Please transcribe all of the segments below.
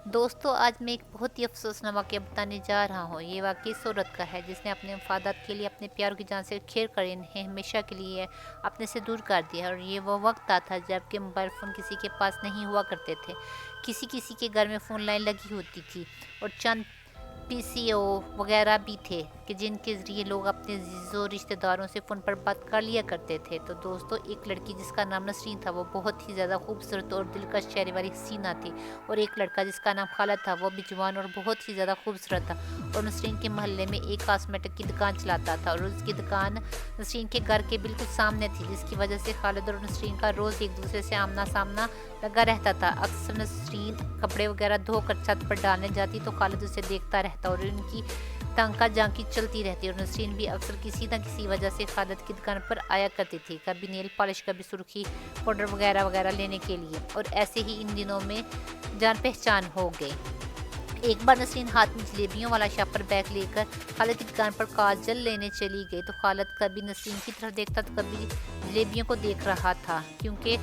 दोस्तों, आज मैं एक बहुत ही अफ़सोसनाक वाक़या बताने जा रहा हूँ। ये वाक़या इस औरत का है जिसने अपने मफ़ादात के लिए अपने प्यारों की जान से खेल कर इन्हें हमेशा के लिए अपने से दूर कर दिया। और ये वो वक़्त था जबकि मोबाइल फ़ोन किसी के पास नहीं हुआ करते थे। किसी-किसी के घर में फ़ोन लाइन लगी होती थी और चंद पीसीओ वगैरह भी थे कि जिनके ज़रिए लोग अपने अज़ीज़ों रिश्तेदारों से फ़ोन पर बात कर लिया करते थे। तो दोस्तों, एक लड़की जिसका नाम नसरीन था, वो बहुत ही ज़्यादा खूबसूरत और दिलकश चेहरे वाली हसीना थी। और एक लड़का जिसका नाम खालिद था, वो भी जवान और बहुत ही ज़्यादा खूबसूरत था और नसरीन के मोहल्ले में एक कॉस्मेटिक की दुकान चलाता था। और उसकी दुकान नसरीन के घर के बिल्कुल सामने थी, जिसकी वजह से खालिद और नसरीन का रोज़ एक दूसरे से आमना सामना लगा रहता था। अक्सर नसरीन कपड़े वगैरह धोकर छत पर डालने जाती तो खालिद उसे देखता रहता और उनकी तंका झांकी चलती रहती। और नसरीन भी अक्सर किसी न किसी वजह से खालिद की दुकान पर आया करती थी, कभी नेल पॉलिश, कभी सुर्खी पाउडर वगैरह वगैरह लेने के लिए। और ऐसे ही इन दिनों में जान पहचान हो गई। एक बार नसरीन हाथ में जलेबियों वाला शापर बैग लेकर खालिद की दुकान पर काजल लेने चली गई तो खालिद कभी नसरीन की तरफ देखता तो कभी जलेबियों को देख रहा था, क्योंकि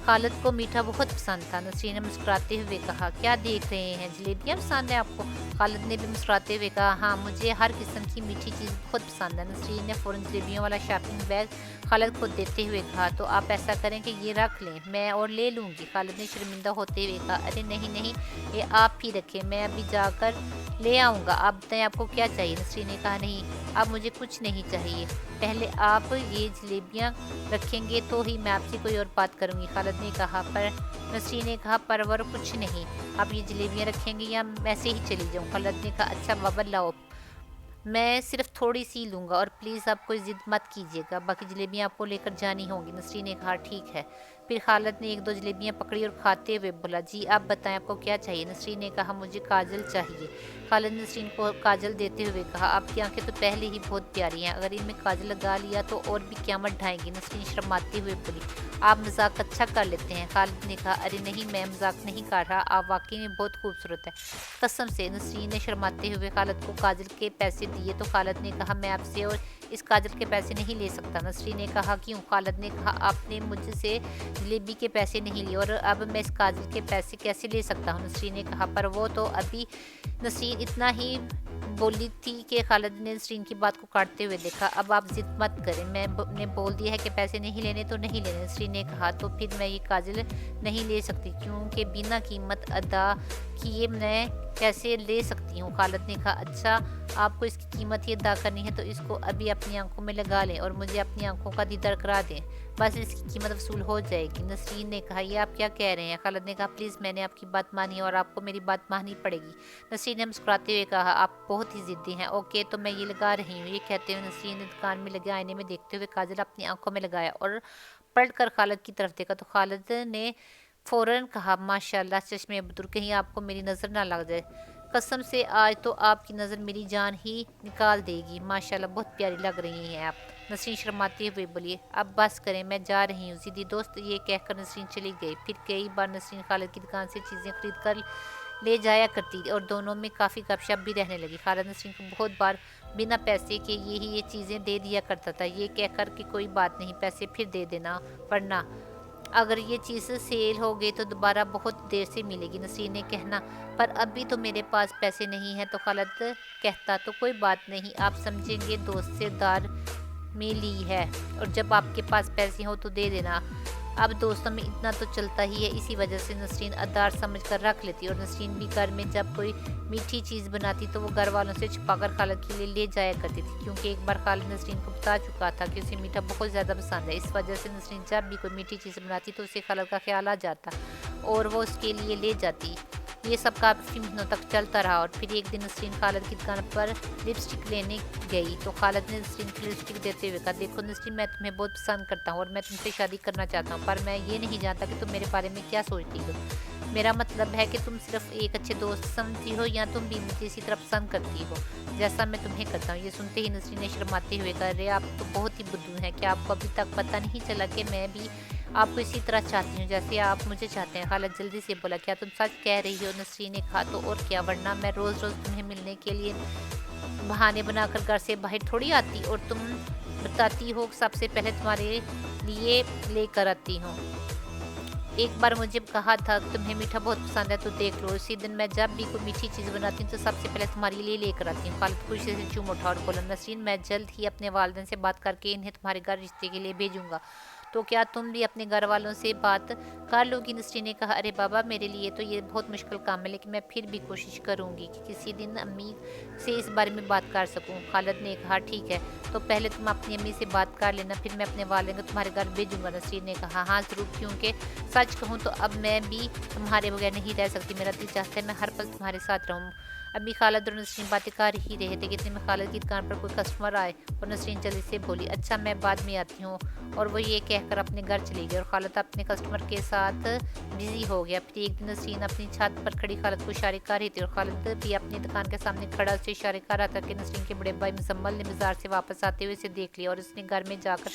खालिद को मीठा बहुत पसंद था। नसरीन ने मुस्कुराते हुए कहा, क्या देख रहे हैं, जलेबियाँ पसंद है आपको? खालिद ने भी मुस्कुराते हुए कहा, हाँ, मुझे हर किस्म की मीठी चीज़ बहुत पसंद है। नसरीन ने फ़ौरन जलेबियों वाला शॉपिंग बैग खालिद को देते हुए कहा, तो आप ऐसा करें कि ये रख लें, मैं और ले लूँगी। खालिद ने शर्मिंदा होते हुए कहा, अरे नहीं नहीं, ये आप ही रखें, मैं अभी जाकर ले आऊँगा। आप बताएं आपको क्या चाहिए? नसरीन ने कहा, नहीं, अब मुझे कुछ नहीं चाहिए, पहले आप ये जलेबियाँ रखेंगे तो ही मैं आपसे कोई और बात करूँगी। खालिद ने कहा, पर नसरीन ने कहा, परवर कुछ नहीं, आप ये जलेबियाँ रखेंगे या वैसे ही चली जाऊँ? खालिद ने कहा, अच्छा बाबा लाओ, मैं सिर्फ थोड़ी सी लूँगा और प्लीज़ आप कोई ज़िद मत कीजिएगा, बाकी जलेबियाँ आपको लेकर जानी होंगी। नसरीन ने कहा, ठीक है। फिर खालिद ने एक दो जलेबियाँ पकड़ी और खाते हुए बोला, जी आप बताएं आपको क्या चाहिए? नसरीन ने कहा, मुझे काजल चाहिए। खालिद ने नसरीन को काजल देते हुए कहा, आपकी आंखें तो पहले ही बहुत प्यारी हैं, अगर इनमें काजल लगा लिया तो और भी क़यामत ढाएंगी। नसरीन शर्माते हुए बोली, आप मजाक अच्छा कर लेते हैं। खालिद ने कहा, अरे नहीं, मैं मजाक नहीं कर रहा, आप वाकई में बहुत खूबसूरत है, कसम से। नसरीन ने शर्माते हुए खालिद को काजल के पैसे दिए तो खालिद ने कहा, मैं आपसे और इस काजल के पैसे नहीं ले सकता। नसरीन ने कहा, क्यों? खालिद ने कहा, आपने मुझसे जलेबी के पैसे नहीं लिए और अब मैं इस काजल के पैसे कैसे ले सकता हूँ? नसरीन ने कहा, पर वो तो अभी। नसरीन इतना ही बोली थी कि खालिद ने नसरीन की बात को काटते हुए देखा, अब आप जिद मत करें, मैंने बोल दिया है कि पैसे नहीं लेने तो नहीं लेने। नसरीन ने कहा, तो फिर मैं ये काजल नहीं ले सकती, क्योंकि बिना कीमत अदा किए मैं कैसे ले सकती हूँ? खालिद ने कहा, अच्छा, आपको इसकी कीमत ही अदा करनी है तो इसको अभी अपनी आंखों में लगा लें और मुझे अपनी आंखों का दीदार करा दें, बस इसकी कीमत वसूल हो जाएगी। नसरीन ने कहा, ये आप क्या कह रहे हैं? खालिद ने कहा, प्लीज़, मैंने आपकी बात मानी और आपको मेरी बात माननी पड़ेगी। नसरीन ने मुस्कुराते हुए कहा, आप बहुत ही ज़िद्दी हैं, ओके, तो मैं ये लगा रही हूँ। ये कहते हुए नसरीन ने दुकान में लगे आईने में देखते हुए काजल अपनी आंखों में लगाया और पलट कर खालिद की तरफ देखा तो खालिद ने फ़ौरन कहा, माशाल्लाह, चश्मे बदुर, कहीं आपको मेरी नज़र ना लग जाए, कसम से आज तो आपकी नज़र मेरी जान ही निकाल देगी, माशाल्लाह बहुत प्यारी लग रही हैं आप। नसरीन शर्माते हुए बोली, अब बस करें, मैं जा रही हूँ ज़िद्दी दोस्त। ये कहकर नसरीन चली गई। फिर कई बार नसरीन खालिद की दुकान से चीज़ें खरीद कर ले जाया करती और दोनों में काफ़ी गपशप भी रहने लगी। खालिद नसरीन को बहुत बार बिना पैसे के ये चीज़ें दे दिया करता था, ये कहकर कि कोई बात नहीं, पैसे फिर दे देना, वरना अगर ये चीज़ सेल हो गई तो दोबारा बहुत देर से मिलेगी। नसरीन ने कहना, पर अभी तो मेरे पास पैसे नहीं हैं। तो खालिद कहता, तो कोई बात नहीं, आप समझेंगे दोस्त से दार में ली है और जब आपके पास पैसे हो तो दे देना। अब दोस्तों में इतना तो चलता ही है, इसी वजह से नसरीन आधार समझ कर रख लेती। और नसरीन भी घर में जब कोई मीठी चीज़ बनाती तो वो घर वालों से छुपाकर खालिद के लिए ले जाया करती थी, क्योंकि एक बार खालिद नसरीन को बता चुका था कि उसे मीठा बहुत ज़्यादा पसंद है। इस वजह से नसरीन जब भी कोई मीठी चीज़ बनाती तो उसे खालिद का ख्याल आ जाता और वो उसके लिए ले जाती। ये सब काफ़ी महीनों तक चलता रहा और फिर एक दिन नसरीन खालिद की दुकान पर लिपस्टिक लेने गई तो खालिद ने नसरीन को लिपस्टिक देते हुए कहा, देखो नसरीन, मैं तुम्हें बहुत पसंद करता हूँ और मैं तुमसे शादी करना चाहता हूँ, पर मैं ये नहीं जानता कि तुम मेरे बारे में क्या सोचती हो। मेरा मतलब है कि तुम सिर्फ एक अच्छे दोस्त समझती हो या तुम भी मुझे इसी तरह पसंद करती हो जैसा मैं तुम्हें करता हूँ। ये सुनते ही नसरीन ने शर्माते हुए कहा, अरे आप तो बहुत ही बुद्धू हैं, क्या आपको अभी तक पता नहीं चला कि मैं भी आपको इसी तरह चाहती हूँ जैसे आप मुझे चाहते हैं? खालिद जल्दी से बोला, क्या तुम सच कह रही हो? नसरीन ने कहा, तो और क्या, वरना मैं रोज़ रोज़ तुम्हें मिलने के लिए बहाने बनाकर घर से बाहर थोड़ी आती और तुम बताती हो सबसे पहले तुम्हारे लिए लेकर आती हूँ। एक बार मुझे कहा था कि तुम्हें मीठा बहुत पसंद है तो देख लो, उसी दिन मैं जब भी कोई मीठी चीज़ बनाती हूँ तो सबसे पहले तुम्हारे लिए लेकर आती हूँ। खालिद खुशी से चूम उठा और बोला, नसरीन मैं जल्द ही अपने वालिदैन से बात करके इन्हें तुम्हारे घर रिश्ते के लिए भेजूंगा, तो क्या तुम भी अपने घर वालों से बात कर लोगी? नसरीन ने कहा, अरे बाबा मेरे लिए तो ये बहुत मुश्किल काम है, लेकिन मैं फिर भी कोशिश करूँगी कि किसी दिन अम्मी से इस बारे में बात कर सकूँ। खालिद ने कहा, ठीक है, तो पहले तुम अपनी अम्मी से बात कर लेना, फिर मैं अपने वालिदैन को तुम्हारे घर भेजूंगा। नसरीन ने कहा, हाँ ज़रूर, क्योंकि सच कहूँ तो अब मैं भी तुम्हारे बगैर नहीं रह सकती, मेरा दिल चाहता है मैं हर पल तुम्हारे साथ रहूँ। अभी खालिद और नसरीन बातें कर ही रहे थे कि इतने में खालिद की दुकान पर कोई कस्टमर आए और नसरीन जल्दी से बोली, अच्छा मैं बाद में आती हूँ, और वो ये कहकर अपने घर चली गई और खालिद अपने कस्टमर के साथ बिजी हो गया। फिर एक दिन नसरीन अपनी छत पर खड़ी खालिद को इशारे कर रही थी और खालिद भी अपनी दुकान के सामने खड़ा उसे इशारे कर रहा था कि नसरीन के बड़े भाई मुजम्मल ने बाजार से वापस आते हुए इसे देख लिया और उसने घर में जाकर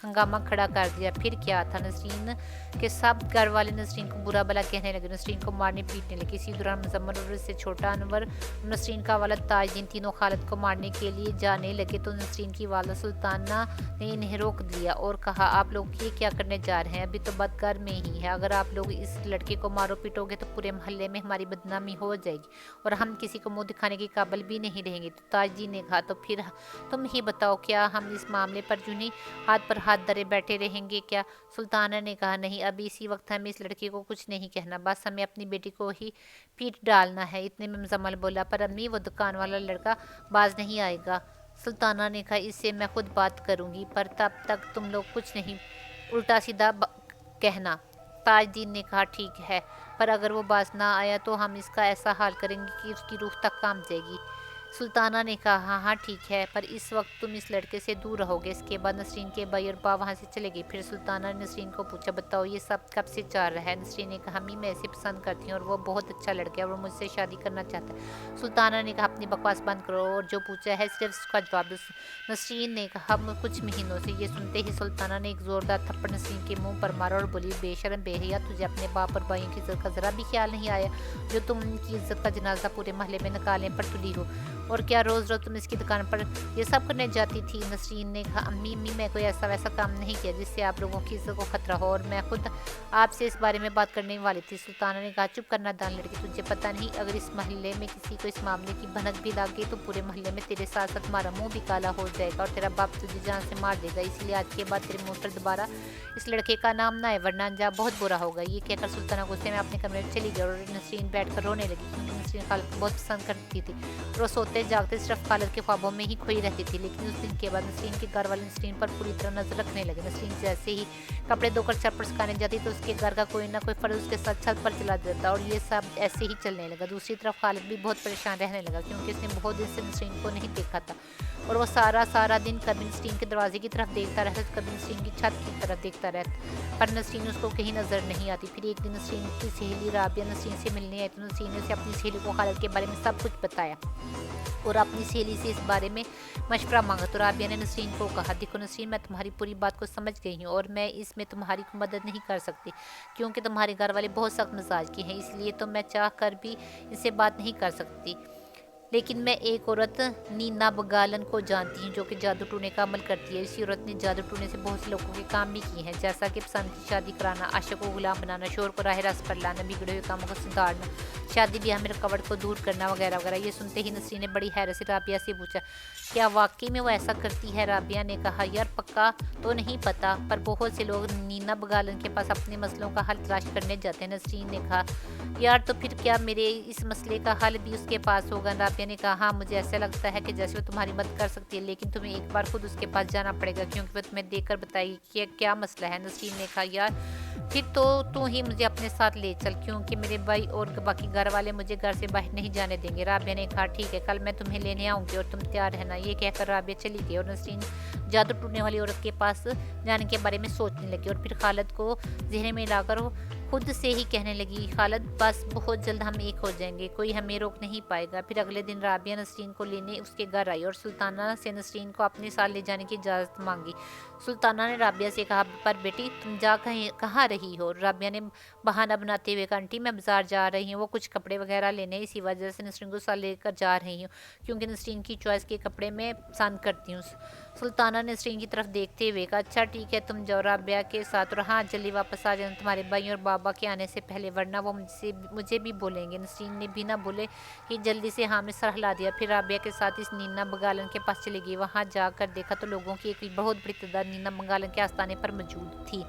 हंगामा खड़ा कर दिया। फिर क्या था, नसरीन के सब घर वाले नसरीन को बुरा भला कहने लगे, नसरीन को मारने पीटने लगे। इसी दौरान मुजम्मल और उससे छोटा अनवर, नसरीन का वालिद ताजदीन, तीनों खालिद को मारने के लिए जाने लगे तो नसरीन की वालिदा सुल्ताना ने इन्हें रोक दिया और कहा, आप लोग ये क्या करने जा रहे हैं? अभी तो बात घर में ही है, अगर आप लोग इस लड़के को मारो पीटोगे तो पूरे मोहल्ले में हमारी बदनामी हो जाएगी और हम किसी को मुंह दिखाने के काबिल भी नहीं रहेंगे। तो ताजदीन ने कहा, तो फिर तुम ही बताओ, क्या हम इस मामले पर यूं ही हाथ पर हाथ धरे बैठे रहेंगे क्या? सुल्ताना ने कहा, नहीं, अभी इसी वक्त हमें इस लड़के को कुछ नहीं कहना, बस हमें अपनी बेटी को ही पीट डालना है। इतने में मुजम्मल बोला, पर अम्मी वो दुकान वाला लड़का बाज नहीं आएगा। सुल्ताना ने कहा, इससे मैं खुद बात करूंगी, पर तब तक तुम लोग कुछ नहीं उल्टा सीधा कहना। ताजदीन ने कहा, ठीक है, पर अगर वो बाज ना आया तो हम इसका ऐसा हाल करेंगे कि उसकी रूह तक काम जाएगी। सुल्ताना ने कहा, हाँ हाँ ठीक है, पर इस वक्त तुम इस लड़के से दूर रहोगे। इसके बाद नसरीन के भाई और बा वहाँ से चले गए। फिर सुल्ताना ने नसरीन को पूछा, बताओ ये सब कब से चल रहा है? नसरीन ने कहा, मैं ऐसे पसंद करती हूँ और वो बहुत अच्छा लड़का है और वो मुझसे शादी करना चाहता है। सुल्ताना ने कहा, अपनी बकवास बंद करो और जो पूछा है सिर्फ उसका जवाब दो। नसरीन ने कहा, कुछ महीनों से। ये सुनते ही सुल्ताना ने एक जोरदार थप्पड़ नसरीन के मुंह पर मारा और बोली, बेशरम बेहया, तुझे अपने बाप और भाइयों की इज्जत का जरा भी ख्याल नहीं आया, जो तुम उनकी इज्जत का जनाजा पूरे महल्ले में निकालने पर तुली हो, और क्या रोज़ रोज़ तुम इसकी दुकान पर ये सब करने जाती थी? नसरीन ने कहा, अम्मी मैं कोई ऐसा वैसा काम नहीं किया जिससे आप लोगों की इज्जत को खतरा हो, और मैं खुद आपसे इस बारे में बात करने वाली थी। सुल्ताना ने कहा, चुप करना दान लड़की, तुझे पता नहीं अगर इस महल्ले में किसी को इस मामले की भनक भी लग गई तो पूरे महल्ले में तेरे साथ साथ तुम्हारा मुँह भी काला हो जाएगा और तेरा बाप तुझे जान से मार देगा, इसलिए आज के बाद तेरे मुँह पर दोबारा इस लड़के का नाम ना है, वरना अंजाम बहुत बुरा होगा। ये कहकर सुल्ताना गुस्से में अपने कमरे में चली गई और नसरीन बैठ कर रोने लगी, क्योंकि नसरीन खालिद को बहुत पसंद करती थी और वो सोते जागते सिर्फ खालिद के ख्वाबों में ही खोई रहती थी। लेकिन उस दिन के बाद नसरीन के घर वाले नसरीन पर पूरी तरह नजर रखने लगे। नसरीन जैसे ही कपड़े धोकर छत पर सुखाने जाती तो उसके घर का कोई ना कोई फर्ज उसके साथ छत पर चला जाता और ये सब ऐसे ही चलने लगा। दूसरी तरफ खालिद भी बहुत परेशान रहने लगा, क्योंकि उसने बहुत दिन से नसरीन को नहीं देखा था और वो सारा दिन कभी नसरीन के दरवाजे की तरफ देखता रहता, कभी नसरीन की छत की तरफ देखता रहता, पर नसरीन उसको कहीं नजर नहीं आती। फिर एक दिन नसरीन की सहेली राबिया नसरीन से मिलने आई तो नसरीन ने उसे अपनी सहेली को खालिद के बारे में सब कुछ बताया और अपनी सहेली से इस बारे में मशवरा मांगा। तो राबिया ने नसरीन को कहा, देखो नसरीन, मैं तुम्हारी पूरी बात को समझ गई हूँ और मैं इसमें तुम्हारी मदद नहीं कर सकती, क्योंकि तुम्हारे घर वाले बहुत सख्त मिजाज के हैं, इसलिए तो मैं चाह कर भी इससे बात नहीं कर सकती। लेकिन मैं एक औरत नीना बगालन को जानती हूँ जो कि जादू टूने का अमल करती है। इसी औरत ने जादू टूने से बहुत से लोगों के काम भी किए हैं, जैसा कि पसंद की शादी कराना, आशिक को गुलाम बनाना, शोर को राह रास्त पर लाना, बिगड़े हुए कामों को सुधारना, शादी ब्याह में रुकावट को दूर करना वगैरह वगैरह। ये सुनते ही नसरीन ने बड़ी हैरत से राबिया से पूछा, क्या वाकई में वो ऐसा करती है? राबिया ने कहा, यार पक्का तो नहीं पता, पर बहुत से लोग नीना बगालन के पास अपने मसलों का हल तलाश करने जाते हैं। नसरीन ने कहा, यार तो फिर क्या मेरे इस मसले का हल भी उसके पास होगा? राबिया ने कहा, हाँ मुझे ऐसा लगता है कि जैसे वो तुम्हारी मदद कर सकती है, लेकिन तुम्हें एक बार खुद उसके पास जाना पड़ेगा, क्योंकि वो तुम्हें देखकर बताएगी कि क्या मसला है। नसरीन ने कहा, यार फिर तो तू ही मुझे अपने साथ ले चल, क्योंकि मेरे भाई और बाकी घर वाले मुझे घर से बाहर नहीं जाने देंगे। राबिया ने कहा, ठीक है, कल मैं तुम्हें लेने आऊँगी और तुम तैयार रहना। ये कहकर राबिया चली गई और नसरीन जादू टूटने वाली औरत के पास जाने के बारे में सोचने लगी और फिर खालिद को जहन में लाकर खुद से ही कहने लगी, खालिद बस बहुत जल्द हम एक हो जाएंगे, कोई हमें रोक नहीं पाएगा। फिर अगले दिन राबिया नसरीन को लेने उसके घर आई और सुल्ताना से नसरीन को अपने साथ ले जाने की इजाज़त मांगी। सुल्ताना ने राबिया से कहा, पर बेटी तुम जा कहाँ रही हो? राबिया ने बहाना बनाते हुए कहा, आंटी मैं बाजार जा रही हूँ, वो कुछ कपड़े वगैरह लेने, इसी वजह से नसरीन को साथ लेकर जा रही हूँ, क्योंकि नसरीन की चॉइस के कपड़े मैं पसंद करती हूँ। सुल्ताना ने नसरीन की तरफ देखते हुए कहा, अच्छा ठीक है, तुम जाओ राबिया के साथ, और हाँ जल्दी वापस आ जाना तुम्हारे भाई और बाबा के आने से पहले, वरना वो मुझे भी बोलेंगे। नसरीन ने बिना बोले ही जल्दी से हाँ में सर हिला दिया। फिर राबिया के साथ इस नीना बंगालन के पास चली गई। वहाँ जाकर देखा तो लोगों की एक बहुत बड़ी तादाद नीना बंगालन के आस्थाने पर मौजूद थी,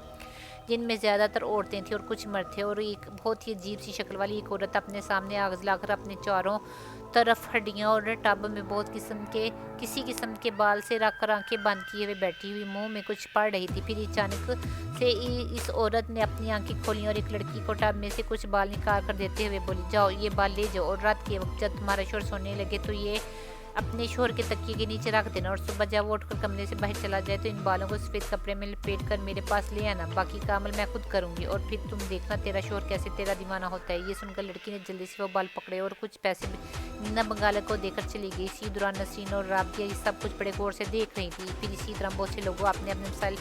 जिनमें ज़्यादातर औरतें थीं और कुछ मर्द थे। और एक बहुत ही अजीब सी शक्ल वाली एक औरत अपने सामने आग जलाकर अपने चारों तरफ हड्डियाँ और टब में बहुत किसी किस्म के बाल से रख कर आंखें बंद किए हुए बैठी हुई मुंह में कुछ पढ़ रही थी। फिर अचानक से इस औरत ने अपनी आंखें खोली और एक लड़की को टब में से कुछ बाल निकाल कर देते हुए बोली, जाओ ये बाल ले जाओ, और रात के वक्त जब तुम्हारा शोर सोने लगे तो ये अपने शोहर के तकिए के नीचे रख देना, और सुबह जब वो उठकर कमरे से बाहर चला जाए तो इन बालों को सफ़ेद कपड़े में लपेट कर मेरे पास ले आना। बाकी का अमल मैं खुद करूँगी, और फिर तुम देखना तेरा शोहर कैसे तेरा दीवाना होता है। ये सुनकर लड़की ने जल्दी से वो बाल पकड़े और कुछ पैसे नीना बंगाल को देकर चली गई। इसी दौरान नसरीन और राबिया ये सब कुछ बड़े गौर से देख रही थी। फिर इसी तरह बहुत से लोगों अपने अपने मसाइल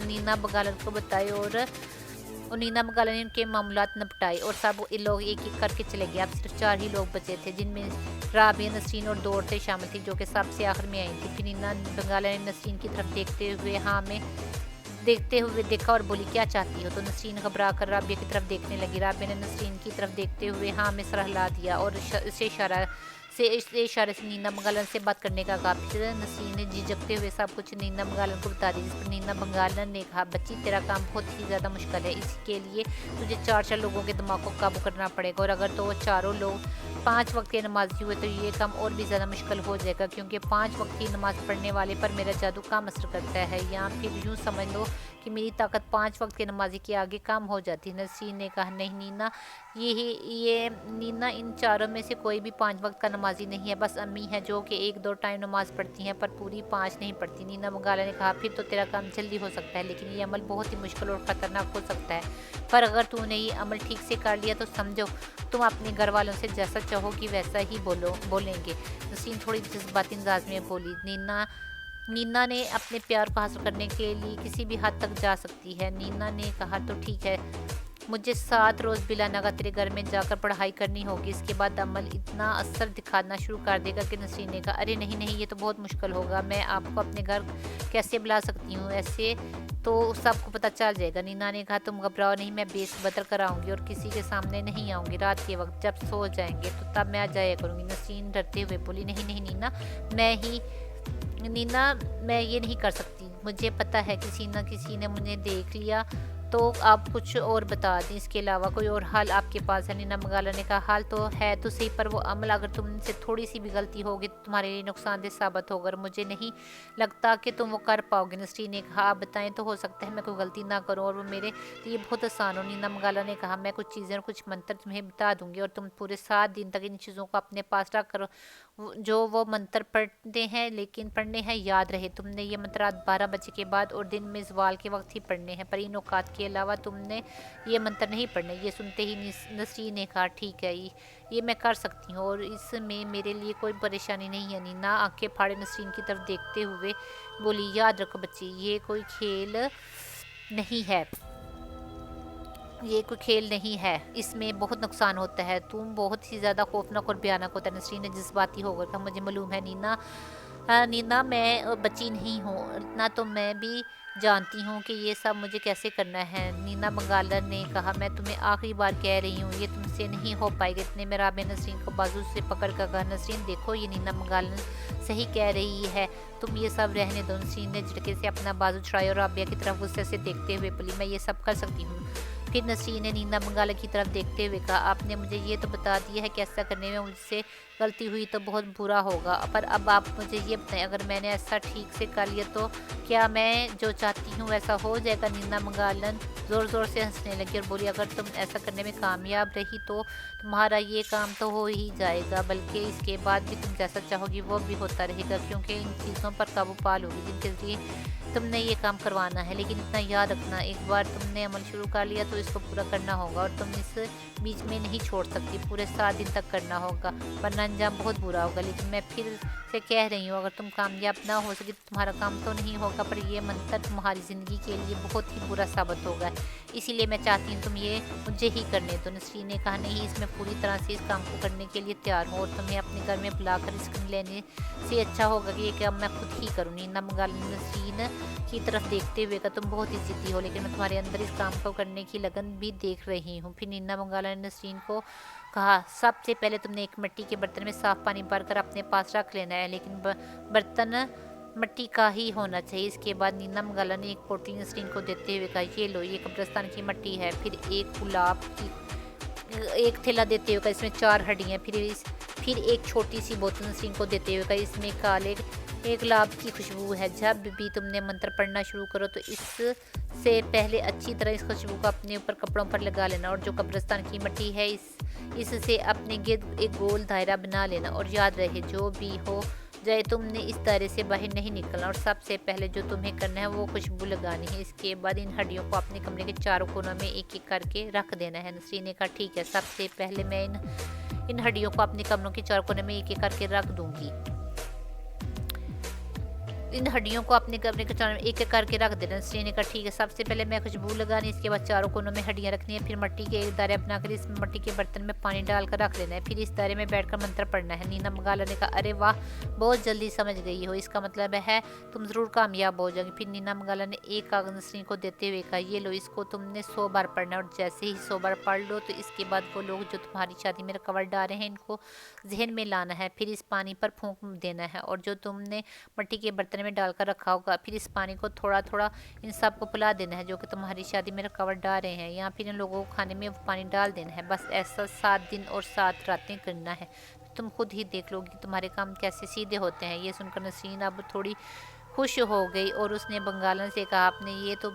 नीना बंगाल को बताए, और नीना बंगालन ने उनके मामलात निपटाए, और सब लोग एक एक करके चले गए। अब सिर्फ 4 ही लोग बचे थे, जिनमें राबिया, नसरीन और 2 औरतें शामिल थी, जो कि सबसे आखिर में आई थी। फिर नीना बंगालन ने नसरीन की तरफ देखते हुए देखा और बोली, क्या चाहती हो? तो नसरीन घबरा कर राबिया की तरफ देखने लगी। राबिया ने नसरीन की तरफ देखते हुए हाँ में सर हिला दिया और इस इशारे से नीना बंगालन से बात करने का कहा। फिर नसरीन ने झिझकते हुए सब कुछ नीना बंगालन को बता दी, जिस पर नीना बंगालन ने कहा, बच्ची तेरा काम बहुत ही ज़्यादा मुश्किल है, इसके लिए तुझे 4 लोगों के दिमाग को काबू करना पड़ेगा, और अगर तो वो चारों लोग 5 वक्त के नमाजी हुए तो ये काम और भी ज़्यादा मुश्किल हो जाएगा, क्योंकि 5 वक्त की नमाज पढ़ने वाले पर मेरा जादू कम असर करता है, या फिर यूँ समझ लो कि मेरी ताकत 5 वक्त के नमाजी के आगे कम हो जाती है। नसरीन ने कहा, नहीं नीना, ये नीना, इन चारों में से कोई भी 5 वक्त का नमाजी नहीं है, बस अम्मी है जो कि 1-2 टाइम नमाज पढ़ती हैं पर पूरी 5 नहीं पढ़ती। नीना बंगाला ने कहा, फिर तो तेरा काम जल्दी हो सकता है, लेकिन ये अमल बहुत ही मुश्किल और ख़तरनाक हो सकता है, पर अगर तूने ये अमल ठीक से कर लिया तो समझो तुम अपने घर वालों से जैसा चाहोगी वैसा ही बोलेंगे। नसरीन थोड़ी जज्बाती अंदाज में बोली, नीना ने अपने प्यार को हासिल करने के लिए किसी भी हद तक जा सकती है। नीना ने कहा, तो ठीक है, मुझे 7 रोज़ बिला नगा तेरे घर में जाकर पढ़ाई करनी होगी, इसके बाद अमल इतना असर दिखाना शुरू कर देगा कि नसरीन ने कहा, अरे नहीं नहीं, ये तो बहुत मुश्किल होगा, मैं आपको अपने घर कैसे बुला सकती हूँ, ऐसे तो सबको पता चल जाएगा। नीना ने कहा, तुम घबराओ नहीं, मैं बेस बदल कर आऊँगी और किसी के सामने नहीं आऊँगी, रात के वक्त जब सो जाएंगे तो तब मैं आ जाया करूँगी। नसरीन डरते हुए बोली, नहीं नहीं नीना, मैं ये नहीं कर सकती, मुझे पता है किसी न किसी ने मुझे देख लिया, तो आप कुछ और बता दें, इसके अलावा कोई और हल आपके पास है? नीना बंगाला ने कहा, हाल तो है तो सही, पर वो अमल अगर तुमसे थोड़ी सी भी गलती होगी तो तुम्हारे लिए नुकसानदेह साबित होगा, मुझे नहीं लगता कि तुम वो कर पाओगे। नसरीन ने कहा, आप बताएं, तो हो सकता है मैं कोई गलती ना करूं और वो मेरे लिए बहुत आसान हो। नीना बंगाला ने कहा, मैं कुछ चीज़ें और कुछ मंत्र तुम्हें बता दूंगी और तुम पूरे 7 दिन तक इन चीज़ों को अपने पास रख कर जो वो मंत्र पढ़ते हैं, लेकिन पढ़ने हैं याद रहे, तुमने ये मंत्र रात 12 बजे के बाद और दिन में ज़वाल के वक्त ही पढ़ने हैं, पर इन औकात के अलावा तुमने ये मंत्र नहीं पढ़ने। ये सुनते ही नसरीन ने कहा, ठीक है, ये मैं कर सकती हूँ और इसमें मेरे लिए कोई परेशानी नहीं है। नीना आंखें फाड़े नसरीन की तरफ देखते हुए बोली, याद रखो बच्ची, ये कोई खेल नहीं है, इसमें बहुत नुकसान होता है, तुम बहुत ही ज़्यादा खौफनाक और भयानक होता है। नसरीन ने जज्बाती होकर कहा, मुझे मालूम है नीना, मैं बच्ची नहीं हूँ, इतना तो मैं भी जानती हूँ कि ये सब मुझे कैसे करना है। नीना बंगालन ने कहा, मैं तुम्हें आखिरी बार कह रही हूँ, ये तुमसे नहीं हो पाएगा। इतने में राबिया नसरीन को बाजू से पकड़ कर कहा, नसरीन देखो, ये नीना बंगालन सही कह रही है, तुम ये सब रहने दो। नसरीन ने झटके से अपना बाजू छुड़ाया और राबिया की तरफ गुस्से से देखते हुए बोली, मैं ये सब कर सकती हूँ। फिर नसरीन ने नीना बंगाला की तरफ देखते हुए कहा, आपने मुझे ये तो बता दिया है कि ऐसा करने में मुझसे गलती हुई तो बहुत बुरा होगा, पर अब आप मुझे ये बताएं, अगर मैंने ऐसा ठीक से कर लिया तो क्या मैं जो चाहती हूँ वैसा हो जाएगा? नीना बंगालन ज़ोर ज़ोर से हंसने लगी और बोली, अगर तुम ऐसा करने में कामयाब रही तो तुम्हारा ये काम तो हो ही जाएगा, बल्कि इसके बाद भी तुम जैसा चाहोगी वो भी होता रहेगा, क्योंकि इन चीज़ों पर काबू पा लोगी जिनके ज़रिए तुमने ये काम करवाना है। लेकिन इतना याद रखना, एक बार तुमने अमल शुरू कर लिया तो इसको पूरा करना होगा और तुम इस बीच में नहीं छोड़ सकती, पूरे 7 दिन तक करना होगा, वरना अंजाम बहुत बुरा होगा। लेकिन मैं फिर से कह रही हूँ, अगर तुम कामयाब ना हो सके तो तुम्हारा काम तो नहीं होगा, पर ये मंत्र तुम्हारी ज़िंदगी के लिए बहुत ही बुरा साबित होगा, इसीलिए मैं चाहती हूँ तुम ये मुझे ही करने दो। नसरीन ने कहा, नहीं, इसमें पूरी तरह से इस काम को करने के लिए तैयार हूँ और तुम्हें अपने घर में बुलाकर रिस्क लेने से अच्छा होगा कि ये काम मैं खुद ही करूँ। नीना मंगाल ने नसरीन की तरफ देखते हुए कहा, तुम बहुत ही जिद्दी हो, लेकिन मैं तुम्हारे अंदर इस काम को करने की लगन भी देख रही हूँ। फिर नीना मंगाला ने नसरीन को कहा, सबसे पहले तुमने एक मिट्टी के बर्तन में साफ पानी भरकर अपने पास रख लेना है, लेकिन बर्तन मिट्टी का ही होना चाहिए। इसके बाद नीना मंगाला ने एक पोटली नसरीन को देते हुए कहा, ये लो, ये कब्रिस्तान की मिट्टी है। फिर एक गुलाब की एक थैला देते हुए कहा, इसमें 4 हड्डियाँ। फिर एक छोटी सी बोतल नसरीन को देते हुए कहा, इसमें काले एक गुलाब की खुशबू है, जब भी तुमने मंत्र पढ़ना शुरू करो तो इससे पहले अच्छी तरह इस खुशबू को अपने ऊपर कपड़ों पर लगा लेना, और जो कब्रिस्तान की मिट्टी है इससे अपने गिर्द एक गोल दायरा बना लेना, और याद रहे जो भी हो जाए तुमने इस दायरे से बाहर नहीं निकलना, और सबसे पहले जो तुम्हें करना है वो खुशबू लगानी है। इसके बाद इन हड्डियों को अपने कमरे के चारों कोनों में एक एक करके रख देना है। नसरीन ने कहा, ठीक है, सबसे पहले मैं इन हड्डियों को अपने कमरों के चारों कोने में एक एक करके रख दूंगी। इन हड्डियों को अपने कमरे के चारों में एक एक करके रख देना। नसरीन ने कहा, ठीक है, सबसे पहले मैं खुशबू लगानी, इसके बाद चारों कोनों में हड्डियां रखनी है। फिर मिट्टी के एक दायरे बनाकर इस मिट्टी के बर्तन में पानी डालकर रख लेना है। फिर इस दायरे में बैठकर मंत्र पढ़ना है। नीना मंगाला ने कहा, अरे वाह, बहुत जल्दी समझ गई हो, इसका मतलब है तुम ज़रूर कामयाब हो जाओगी। फिर नीना मंगाला ने एक कागज़ नसरीन को देते हुए कहा, ये लो, इसको तुमने 100 बार पढ़ना है, और जैसे ही 100 बार पढ़ लो तो इसके बाद वो लोग जो तुम्हारी शादी में रुकावट डाल रहे हैं इनको जहन में लाना है। फिर इस पानी पर फूंक देना है, और जो तुमने मिट्टी के बर्तन में डालकर रखा होगा, फिर इस पानी को थोड़ा थोड़ा इन सब को पिला देना है जो कि तुम्हारी शादी में रुकावट डाल रहे हैं, या फिर इन लोगों को खाने में वो पानी डाल देना है। बस ऐसा 7 दिन और 7 रातें करना है, तुम खुद ही देख लोगी तुम्हारे काम कैसे सीधे होते हैं। ये सुनकर नसरीन अब थोड़ी खुश हो गई और उसने बंगालन से कहा, आपने ये तो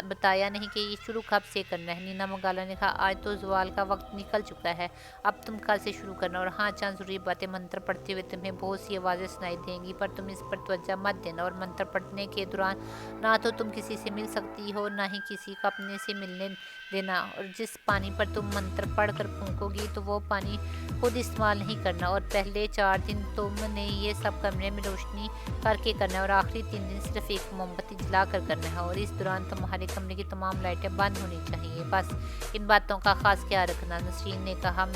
बताया नहीं कि ये शुरू कब से करना है। नीना मंगाला ने कहा, आज तो ज़वाल का वक्त निकल चुका है, अब तुम कल से शुरू करना, और हाँ, चंद ज़रूरी बातें, मंत्र पढ़ते हुए तुम्हें बहुत सी आवाज़ें सुनाई देंगी, पर तुम इस पर तवज्जो मत देना, और मंत्र पढ़ने के दौरान ना तो तुम किसी से मिल सकती हो, ना ही किसी को अपने से मिलने देना, और जिस पानी पर तुम मंत्र पढ़ कर फूंकोगी तो वो पानी खुद इस्तेमाल नहीं करना, और पहले 4 दिन तुमने ये सब कमरे में रोशनी करके करना है, और आखिरी 3 दिन सिर्फ एक मोमबत्ती जला कर करना है, और इस दौरान तुम्हारे कमरे की तमाम लाइटें बंद होनी चाहिए। बस इन बातों का खास ख्याल रखना। नसरीन ने कहा,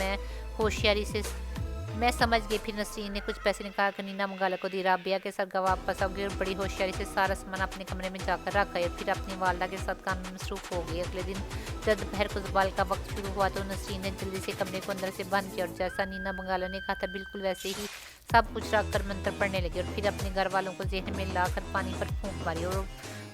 मैं समझ गई। फिर नसरीन ने कुछ पैसे निकाल कर नीना मंगाला को दी। राबिया के साथ वापस आ गई और बड़ी होशियारी से सारा सामान अपने कमरे में जाकर रख गए, फिर अपनी वालदा के साथ काम में मसरूफ हो गई। अगले दिन जब दोपहर को ज़वाल का वक्त शुरू हुआ तो नसरीन ने जल्दी से कमरे को अंदर से बंद किया, और जैसा नीना मंगाला ने कहा था बिल्कुल वैसे ही सब कुछ रख कर मंत्र पढ़ने लगी, और फिर अपने घर वालों को जहन में लाकर पानी पर फूंक मारी,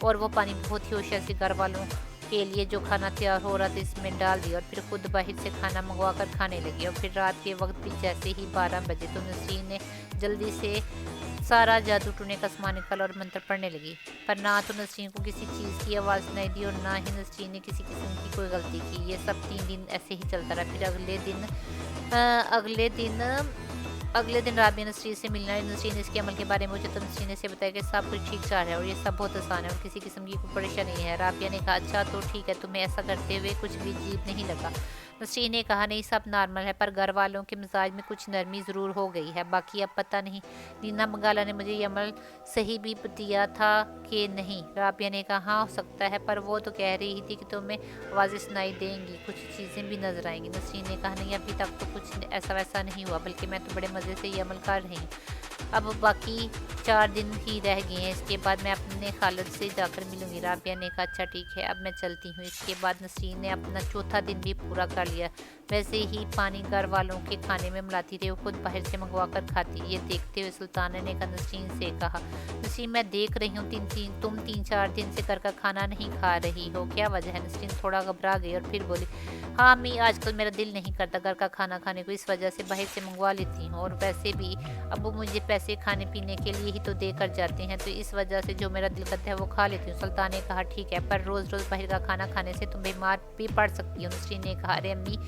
और वो पानी बहुत ही होशियार से घर वालों के लिए जो खाना तैयार हो रहा था इसमें डाल दिया, और फिर खुद बाहर से खाना मंगवा कर खाने लगी। और फिर रात के वक्त भी जैसे ही 12 बजे तो नसरीन ने जल्दी से सारा जादू टूने का सामान निकाला और मंत्र पढ़ने लगी, पर ना तो नसरीन को किसी चीज़ की आवाज़ सुनाई दी, और ना ही नसरीन ने किसी किस्म की कोई गलती की। ये सब 3 दिन ऐसे ही चलता रहा। फिर अगले दिन राबिया नसरीन से मिलना है। नसरीन ने इसके अमल के बारे में मुझे तो नसरीन से बताया कि सब कुछ ठीक चल रहा है और ये सब बहुत आसान है और किसी किस्म की कोई परेशानी नहीं है। राबिया ने कहा, अच्छा तो ठीक है, तुम्हें ऐसा करते हुए कुछ भी अजीब नहीं लगा। नसरीन ने कहा, नहीं, सब नॉर्मल है, पर घर वालों के मिजाज में कुछ नरमी ज़रूर हो गई है, बाकी अब पता नहीं नीना मंगाला ने मुझे ये अमल सही भी दिया था कि नहीं। राबिया ने कहा, हाँ हो सकता है, पर वो तो कह रही थी कि तुम्हें आवाज़ें सुनाई देंगी, कुछ चीज़ें भी नजर आएंगी। नसरीन ने कहा, नहीं, अभी तक तो कुछ ऐसा वैसा नहीं हुआ, बल्कि मैं तो बड़े मज़े से ये अमल कर रही हूँ। अब बाकी 4 दिन ही रह गए हैं, इसके बाद मैं अपने खालिद से जाकर मिलूंगी। राबिया ने कहा, अच्छा ठीक है, अब मैं चलती हूँ। इसके बाद नसरीन ने अपना चौथा दिन भी पूरा कर लिया। वैसे ही पानी घर वालों के खाने में मिलाती रही, वो खुद बाहर से मंगवा कर खाती। ये देखते हुए सुल्ताना ने कहा, नसरीन से कहा, नसरीन मैं देख रही हूँ तुम 3-4 दिन से घर का खाना नहीं खा रही हो, क्या वजह है? नसरीन थोड़ा घबरा गई और फिर बोली, हाँ अम्मी, आजकल मेरा दिल नहीं करता घर का खाना खाने को, इस वजह से बाहर से मंगवा लेती हूँ, और वैसे भी अबू मुझे पैसे खाने पीने के लिए ही तो दे कर जाते हैं, तो इस वजह से जो मेरा दिल करता है वो खा लेती हूँ। सुल्तान ने कहा, ठीक है, पर रोज़ रोज़ बाहर का खाना खाने से तुम बीमार भी पड़ सकती हो। नसरीन ने कहा, अरे अम्मी,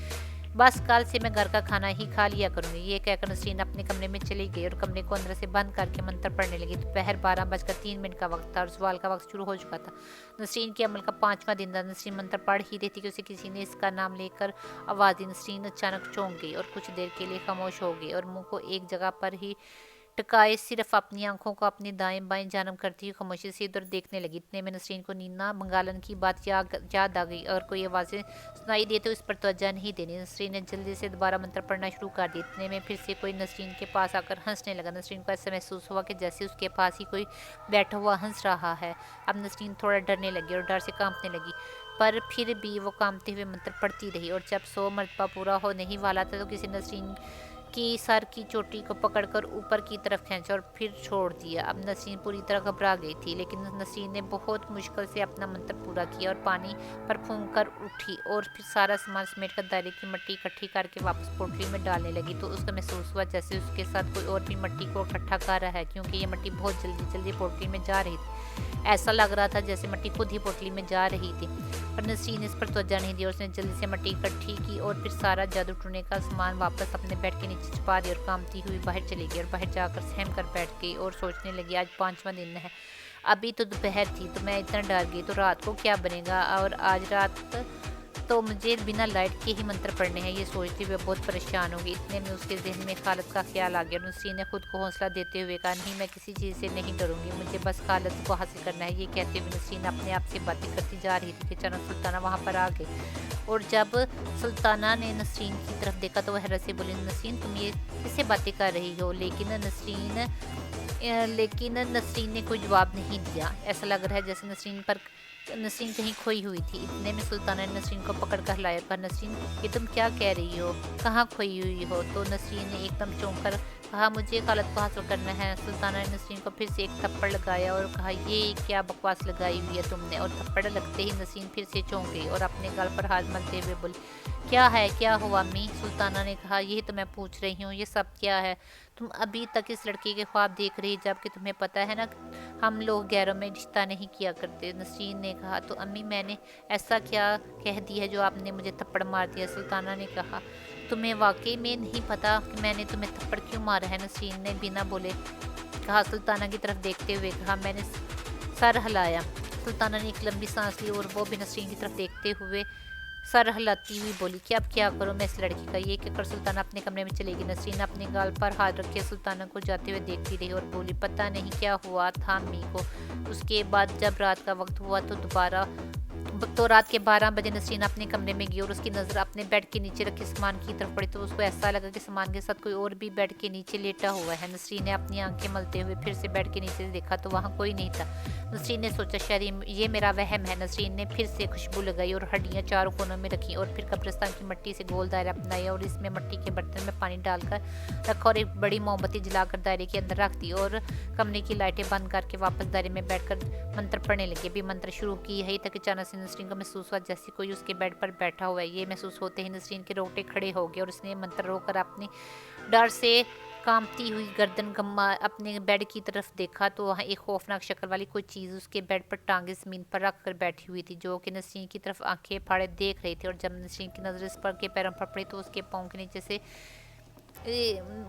बस कल से मैं घर का खाना ही खा लिया करूंगी। ये कहकर नसरीन अपने कमरे में चली गई और कमरे को अंदर से बंद करके मंत्र पढ़ने लगी। दोपहर 12:03 का वक्त था और सवाल का वक्त शुरू हो चुका था। नसरीन के अमल का 5वां दिन था। नसरीन मंत्र पढ़ ही रही थी कि उसे किसी ने इसका नाम लेकर आवाज़ दी। नसरीन अचानक चौंक गई और कुछ देर के लिए खामोश हो गई और मुंह को एक जगह पर ही टकाए सिर्फ अपनी आंखों को अपनी दाएं बाएं जानब करती हुई खामोशी से इधर देखने लगी। इतने में नसरीन को नीना बंगालन की बात याद आ गई और कोई आवाज़ें सुनाई दी तो इस पर तवज्जो नहीं देनी। नसरीन ने जल्दी से दोबारा मंत्र पढ़ना शुरू कर दिया। इतने में फिर से कोई नसरीन के पास आकर हंसने लगा। नसरीन को ऐसा महसूस हुआ कि जैसे उसके पास ही कोई बैठा हुआ हंस रहा है। अब नसरीन थोड़ा डरने लगी और डर से कांपने लगी, पर फिर भी वो कांपते हुए मंत्र पढ़ती रही। और जब 100 मरतबा पूरा होने ही वाला था तो किसी नसरीन की सर की चोटी को पकड़कर ऊपर की तरफ खींचा और फिर छोड़ दिया। अब नसरीन पूरी तरह घबरा गई थी, लेकिन नसरीन ने बहुत मुश्किल से अपना मंत्र पूरा किया और पानी पर फूंक कर उठी और फिर सारा सामान समेट कर दायरे की मिट्टी इकट्ठी करके वापस पोटली में डालने लगी। तो उसका महसूस हुआ जैसे उसके साथ कोई और भी मिट्टी को इकट्ठा कर रहा है, क्योंकि ये मिट्टी बहुत जल्दी जल्दी पोटली में जा रही थी। ऐसा लग रहा था जैसे मिट्टी खुद ही पोटली में जा रही थी, पर नसरीन इस पर तवज्जो नहीं दी और उसने जल्दी से मिट्टी इकट्ठी की और फिर सारा जादू टूने का सामान वापस अपने बेड के नीचे छिपा दिया और कामती हुई बाहर चली गई और बाहर जाकर सहम कर बैठ गई और सोचने लगी आज 5वां दिन है। अभी तो दोपहर थी तो मैं इतना डर गई, तो रात को क्या बनेगा, और आज रात तो मुझे बिना लाइट के ही मंत्र पढ़ने हैं। ये सोचते हुए बहुत परेशान हो गई। इतने में उसके जहन में खालिद का ख्याल आ गया। नसरीन ने खुद को हौसला देते हुए कहा, नहीं, मैं किसी चीज़ से नहीं डरूंगी, मुझे बस खालिद को हासिल करना है। ये कहते हुए नसरीन अपने आप से बातें करती जा रही थी कि अचानक सुल्ताना वहाँ पर आ गई। और जब सुल्ताना ने नसरीन की तरफ देखा तो वह हैरत से बोली, नसरीन तुम ये किससे बातें कर रही हो? लेकिन नसरीन ने कोई जवाब नहीं दिया। ऐसा लग रहा है जैसे नसरीन कहीं खोई हुई थी। इतने में सुल्ताना ने नसरीन को पकड़ कर लाया। कहा, नसरीन ये तुम क्या कह रही हो, कहाँ खोई हुई हो? तो नसरीन ने एकदम चौंक कर कहा, मुझे खालिद को हासिल करना है। सुल्ताना ने नसरीन को फिर से एक थप्पड़ लगाया और कहा, ये क्या बकवास लगाई हुई है तुमने? और थप्पड़ लगते ही नसरीन फिर से चौंक गई और अपने गाल पर हाथ मलते हुए बोली, क्या है, क्या हुआ अम्मी? सुल्ताना ने कहा, यही तो मैं पूछ रही हूँ, ये सब क्या है? तुम अभी तक इस लड़के के ख्वाब देख रही, जबकि तुम्हें पता है ना हम लोग गैरों में रिश्ता नहीं किया करते। नसरीन ने कहा, तो अम्मी मैंने ऐसा क्या कह दिया है जो आपने मुझे थप्पड़ मार दिया? सुल्ताना ने कहा, तुम्हें वाकई में नहीं पता कि मैंने तुम्हें थप्पड़ क्यों मारा है? नसरीन ने बिना बोले कहा। सुल्ताना की तरफ देखते हुए कहा, मैंने सर हिलाया। सुल्ताना ने एक लंबी सांस ली और वो भी नसरीन की तरफ देखते हुए सर हिलाती हुई बोली कि अब क्या करूं मैं इस लड़की का? ये कहकर सुल्ताना अपने कमरे में चली गई। नसरीन अपने गाल पर हाथ रखे सुल्ताना को जाते हुए देखती रही और बोली, पता नहीं क्या हुआ था अम्मी को। उसके बाद जब रात का वक्त हुआ तो रात के 12 बजे नसरीन अपने कमरे में गई और उसकी नज़र अपने बेड के नीचे रखे सामान की तरफ पड़ी तो उसको ऐसा लगा कि सामान के साथ कोई और भी बेड के नीचे लेटा हुआ है। नसरीन ने अपनी आंखें मलते हुए फिर से बेड के नीचे से देखा तो वहाँ कोई नहीं था। नसरीन ने सोचा शायद ये मेरा वहम है। नसरीन ने फिर से खुशबू लगाई और हड्डियाँ चारों कोनों में रखी और फिर कब्रिस्तान की मिट्टी से गोल दायरा बनाया और इसमें मिट्टी के बर्तन में पानी डालकर रखा और एक बड़ी मोमबत्ती जलाकर दायरे के अंदर रख दी और कमरे की लाइटें बंद करके वापस दायरे में बैठकर मंत्र पढ़ने लगे। अभी मंत्र शुरू की है तक अचानक से नसरीन को महसूस हुआ जैसे कोई उसके बेड पर बैठा हुआ है। ये महसूस होते ही नसरीन के रोंगटे खड़े हो गए और उसने मंत्र रोकर अपने डर से कांपती हुई गर्दन गम्मा अपने बेड की तरफ देखा तो वहाँ एक खौफनाक शक्ल वाली कोई चीज़ उसके बेड पर टांगे ज़मीन पर रख कर बैठी हुई थी, जो कि नसरीन की तरफ आंखें फाड़े देख रही थी। और जब नसरीन की नज़र इस पर के पैरों पर पड़ी तो उसके पाँव के नीचे से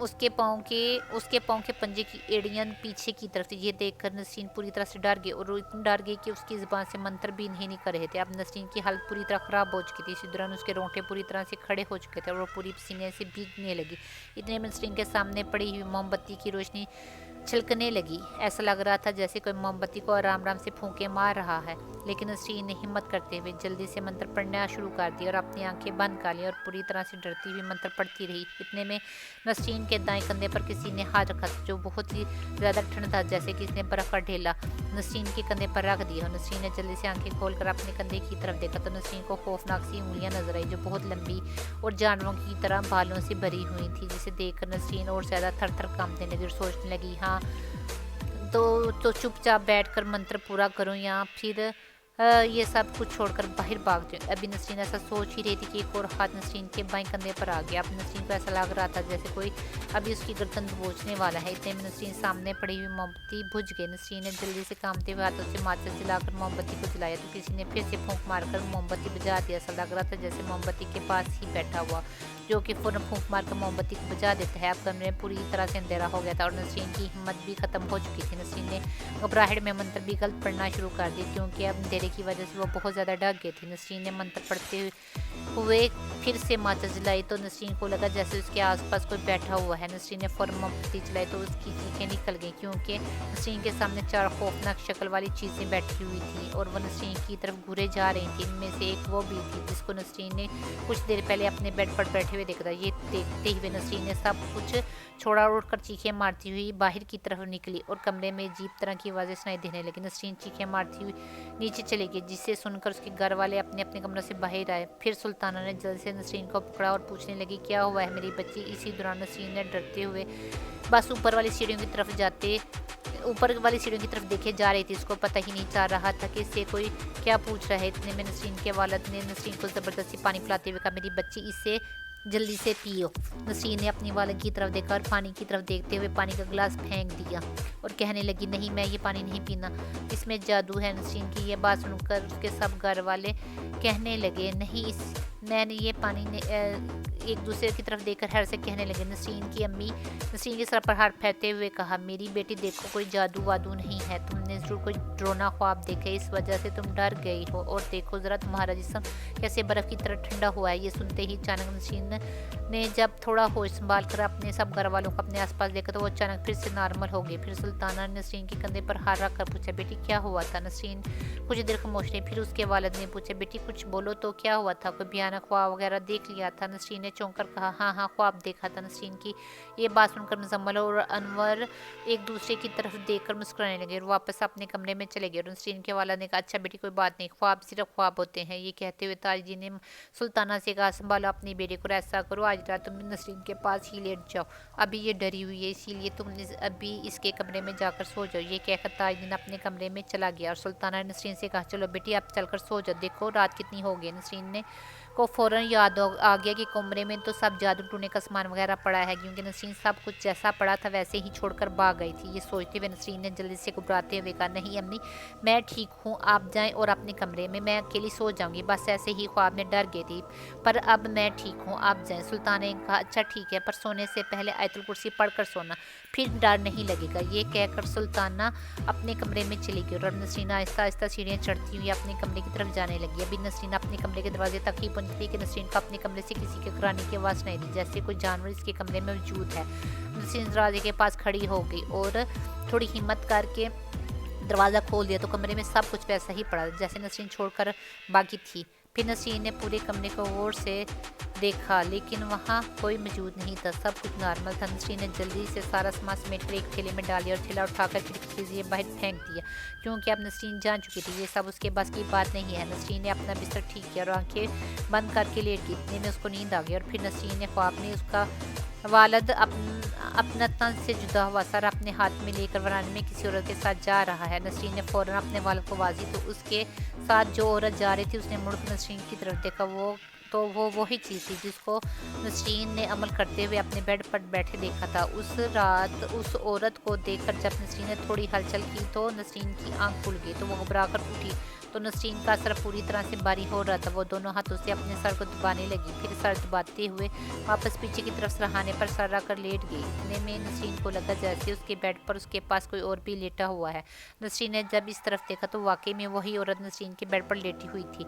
उसके पाँव के पंजे की एड़ियाँ पीछे की तरफ थी। ये देखकर नसरीन पूरी तरह से डर गई और इतनी डर गई कि उसकी ज़ुबान से मंत्र भी नहीं कर रहे थे। अब नसरीन की हालत पूरी तरह ख़राब हो चुकी थी। इसी दौरान उसके रोंगटे पूरी तरह से खड़े हो चुके थे और वो पूरी पसीने से भीगने लगी। इतने में नसरीन के सामने पड़ी हुई मोमबत्ती की रोशनी छिलकने लगी। ऐसा लग रहा था जैसे कोई मोमबत्ती को आराम आराम से फूंके मार रहा है, लेकिन नसरीन ने हिम्मत करते हुए जल्दी से मंत्र पढ़ना शुरू कर दिया और अपनी आंखें बंद कर ली और पूरी तरह से डरती हुई मंत्र पढ़ती रही। इतने में नसरीन के दाएं कंधे पर किसी ने हाथ रखा जो बहुत ही ज़्यादा ठंड था, जैसे कि इसने बर्फ़ का ढेला नसरीन के कंधे पर रख दिया। नसरीन ने जल्दी से आंखें खोलकर अपने कंधे की तरफ देखा तो नसरीन को खौफनाक सी उंगलियां नजर आई जो बहुत लंबी और जानवरों की तरह बालों से भरी हुई थी, जिसे देखकर नसरीन और ज़्यादा थर थर कांपने लगी और सोचने लगी, हाँ तो चुपचाप बैठकर मंत्र पूरा करूं या फिर ये सब कुछ छोड़कर बाहर भाग जाए। अभी नसरीन ऐसा सोच ही रही थी कि एक और हाथ नसरीन के बाएं कंधे पर आ गया। अब नसरीन को ऐसा लग रहा था जैसे कोई अभी उसकी गर्दन दबोचने वाला है। इतने में नसरीन सामने पड़ी हुई मोमबत्ती बुझ गई। नसरीन ने जल्दी से कांपते हुए हाथों से माचिस जलाकर मोमबत्ती को जलाया तो किसी ने फिर से फूंक मारकर मोमबत्ती बुझा दिया। ऐसा लग रहा था जैसे मोमबत्ती के पास ही बैठा हुआ जो कि फौरन फूंक मारकर मोमबत्ती को बुझा देता है। अब कमरे में पूरी तरह से अंधेरा हो गया था और नसरीन की हिम्मत भी खत्म हो चुकी थी। नसरीन ने घबराहट में मंत्र भी गलत पढ़ना शुरू कर दिया क्योंकि अब अंधेरे की वजह से वो बहुत ज़्यादा डर गई थी। नसरीन ने मंत्र पढ़ते हुए फिर से माचिस जलाई तो नसरीन को लगा जैसे उसके आसपास कोई बैठा हुआ है। नसरीन ने फौरन मोमबत्ती जलाई तो उसकी चीखें निकल गई क्योंकि नसरीन के सामने 4 खौफनाक शक्ल वाली चीज़ें बैठी हुई थी और वह नसरीन की तरफ घूरे जा रही थी। इनमें से एक वो भी थी जिसको नसरीन ने कुछ देर पहले अपने बेड पर बैठे हुए देखा था। ये देखते हुए नसरीन ने सब कुछ छोड़ा और उठकर चीखें मारती हुई बाहर की तरफ निकली और कमरे में अजीब तरह की आवाज़ें सुनाई देने लगी। नसरीन चीखें मारती हुई नीचे चली गई जिसे सुनकर उसके घर वाले अपने अपने कमरों से बाहर आए। फिर सुल्ताना ने जल्द से नसरीन को पकड़ा और पूछने लगी क्या हुआ है मेरी बच्ची। इसी दौरान नसरीन ने डरते हुए बस ऊपर वाली सीढ़ियों की तरफ देखे जा रही थी। उसको पता ही नहीं चल रहा था कि इससे कोई क्या पूछ रहा है। इतने में नसरीन के वालिद ने नसरीन को ज़बरदस्ती पानी पिलाते हुए कहा मेरी बच्ची इसे जल्दी से पियो। नसरीन ने अपनी वालिद की तरफ देखा और पानी की तरफ देखते हुए पानी का गिलास फेंक दिया और कहने लगी नहीं मैं ये पानी नहीं पीना, इसमें जादू है। नसरीन की ये बात सुनकर उसके सब घर वाले कहने लगे नहीं इस मैंने ये पानी ने एक दूसरे की तरफ देखकर हर से कहने लगे। नसरीन की अम्मी नसरीन के सर पर हाथ फेरते हुए कहा मेरी बेटी देखो कोई जादू वादू नहीं है, तुमने जरूर कोई डरोना ख्वाब देखे इस वजह से तुम डर गई हो और देखो ज़रा तुम्हारा जिस्म कैसे बर्फ़ की तरह ठंडा हुआ है। ये सुनते ही अचानक नसरीन ने जब थोड़ा होश संभाल कर अपने सब घर वालों को अपने आसपास देखा तो वो अचानक फिर से नॉर्मल हो गई। फिर सुल्ताना ने नसरीन के कंधे पर हाथ रख कर पूछा बेटी क्या हुआ था। नसरीन कुछ देर खामोश रही। फिर उसके वालिद ने पूछा बेटी कुछ बोलो तो क्या हुआ था, कोई भयानक ख्वाब वगैरह देख लिया था। नसरीन ने चौंक कर कहा हाँ ख्वाब देखा था। नसरीन की ये बात सुनकर मुजम्मल और अनवर एक दूसरे की तरफ देखकर मुस्कुराने लगे और वापस अपने कमरे में चले गए। और नसरीन के वालिद ने कहा अच्छा बेटी कोई बात नहीं, ख्वाब सिर्फ ख्वाब होते हैं। ये कहते हुए ताजी ने सुल्ताना से कहा संभालो अपनी बेटी को, ऐसा करो आज रात तुम नसरीन के पास ही लेट जाओ, अभी ये डरी हुई है इसीलिए तुम अभी इसके कमरे में जाकर सो जाओ। ये कहकर ताजदीन अपने कमरे में चला गया और सुल्ताना ने नसरीन से कहा चलो बेटी आप चलकर सो जाओ, देखो रात कितनी हो गई। नसरीन ने को फ़ौरन याद आ गया कि कमरे में तो सब जादू टूने का सामान वगैरह पड़ा है क्योंकि नसरीन सब कुछ जैसा पड़ा था वैसे ही छोड़कर भाग गई थी। ये सोचते हुए नसरीन ने जल्दी से घबराते हुए कहा नहीं अम्मी मैं ठीक हूँ, आप जाएं और अपने कमरे में, मैं अकेली सो जाऊँगी, बस ऐसे ही ख्वाब में डर गई थी पर अब मैं ठीक हूँ आप जाएं। सुल्तान ने कहा अच्छा ठीक है पर सोने से पहले आयतुल कुर्सी पढ़ कर सोना, फिर डर नहीं लगेगा। ये कहकर सुल्ताना अपने कमरे में चली गई और नसरीन आहिस्ता आहिस्ता सीढ़ियाँ चढ़ती हुई अपने कमरे की तरफ जाने लगी। अभी नसरीन अपने कमरे के दरवाजे तक ही पहुंचती कि नसरीन को अपने कमरे से किसी के खराने की आवाज़ नहीं दी जैसे कोई जानवर इसके कमरे में मौजूद है। नसरीन दरवाजे के पास खड़ी हो गई और थोड़ी हिम्मत करके दरवाज़ा खोल दिया तो कमरे में सब कुछ वैसा ही पड़ा जैसे नसरीन छोड़कर बाकी थी। फिर नसरीन ने पूरे कमरे को गौर से देखा लेकिन वहाँ कोई मौजूद नहीं था, सब कुछ नॉर्मल था। नसरीन ने जल्दी से सारा सामान समेट कर एक थैले में डाल दिया और थैला उठाकर खिड़की से बाहर फेंक दिया क्योंकि अब नसरीन जान चुकी थी ये सब उसके बस की बात नहीं है। नसरीन ने अपना बिस्तर ठीक किया और आंखें बंद करके लेट गई। इतने में उसको नींद आ गई और फिर नसरीन ने ख्वाब में उसका वालिद अपना तन से जुदा हुआ सर अपने हाथ में लेकर वरांडे में किसी औरत के साथ जा रहा है। नसरीन ने फ़ौरन अपने वालिद को आवाज़ तो उसके साथ जो औरत जा रही थी उसने मुड़कर नसरीन की तरफ देखा। वो वही चीज़ थी जिसको नसरीन ने अमल करते हुए अपने बेड पर बैठे देखा था। उस रात उस औरत को देखकर जब नसरीन ने थोड़ी हलचल की तो नसरीन की आंख खुल गई तो वो घबरा कर उठी तो नसरीन का सर पूरी तरह से भारी हो रहा था। वो दोनों हाथों से अपने सर को दबाने लगी, फिर सर दबाते हुए वापस पीछे की तरफ सरहाने पर सर रख कर लेट गई। इतने में नसरीन को लगा जैसे उसके बेड पर उसके पास कोई और भी लेटा हुआ है। नसरीन ने जब इस तरफ देखा तो वाकई में वही औरत नसरीन के बेड पर लेटी हुई थी,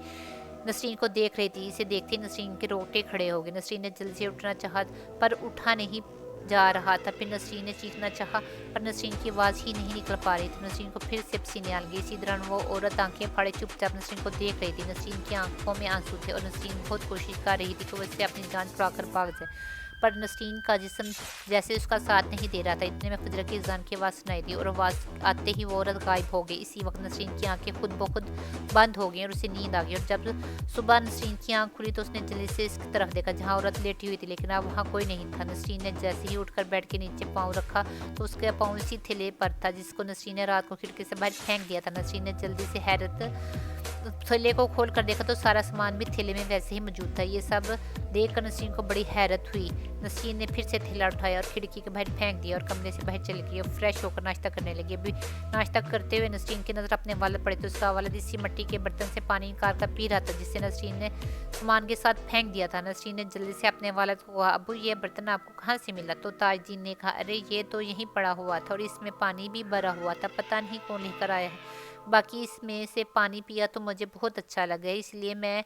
नसरीन को देख रही थी। इसे देखते नसरीन के रोंगटे खड़े हो गए। नसरीन ने जल्दी से उठना चाहा पर उठा नहीं जा रहा था। फिर नसरीन ने चीखना चाहा पर नसरीन की आवाज़ ही नहीं निकल पा रही थी। नसरीन को फिर से पसीने आ गए। इसी दौरान वो औरत आंखें फाड़े चुपचाप नसरीन को देख रही थी। नसरीन की आंखों में आंसू थे और नसरीन बहुत कोशिश कर रही थी कि वो इससे अपनी जान छुड़ा कर भाग जाए पर नसरीन का जिस्म जैसे उसका साथ नहीं दे रहा था। इतने में कुदरत की जान की आवाज़ सुनाई दी और आवाज़ आते ही वो औरत गायब हो गई। इसी वक्त नसरीन की आंखें खुद ब खुद बंद हो गई और उसे नींद आ गई और जब सुबह नसरीन की आंख खुली तो उसने जल्दी से इसकी तरफ देखा जहाँ औरत लेटी हुई थी लेकिन अब वहाँ कोई नहीं था। नसरीन ने जैसे ही उठकर बेड के नीचे पाँव रखा तो उसका पाँव इसी थैले पर था जिसको नसरीन ने रात को खिड़की से बाहर फेंक दिया था। नसरीन ने जल्दी से हैरत थैले को खोल कर देखा तो सारा सामान भी थैले में वैसे ही मौजूद था। ये सब देखकर नसरीन को बड़ी हैरत हुई। नसरीन ने फिर से थैला उठाया और खिड़की के बाहर फेंक दिया और कमरे से बाहर चली गई और फ्रेश होकर नाश्ता करने लगी। अभी नाश्ता करते हुए नसरीन की नज़र अपने वालिद पड़े तो उसका वालिद इसी मिट्टी के बर्तन से पानी निकाल कर पी रहा था जिससे नसरीन ने सामान के साथ फेंक दिया था। नसरीन ने जल्दी से अपने वालिद को कहा, अबू ये बर्तन आपको कहाँ से मिला? तो ताजदीन ने कहा, अरे ये तो यहीं पड़ा हुआ था और इसमें पानी भी भरा हुआ था, पता नहीं कौन लेकर आया है। बाकी इसमें से पानी पिया तो मुझे बहुत अच्छा लगा, इसलिए मैं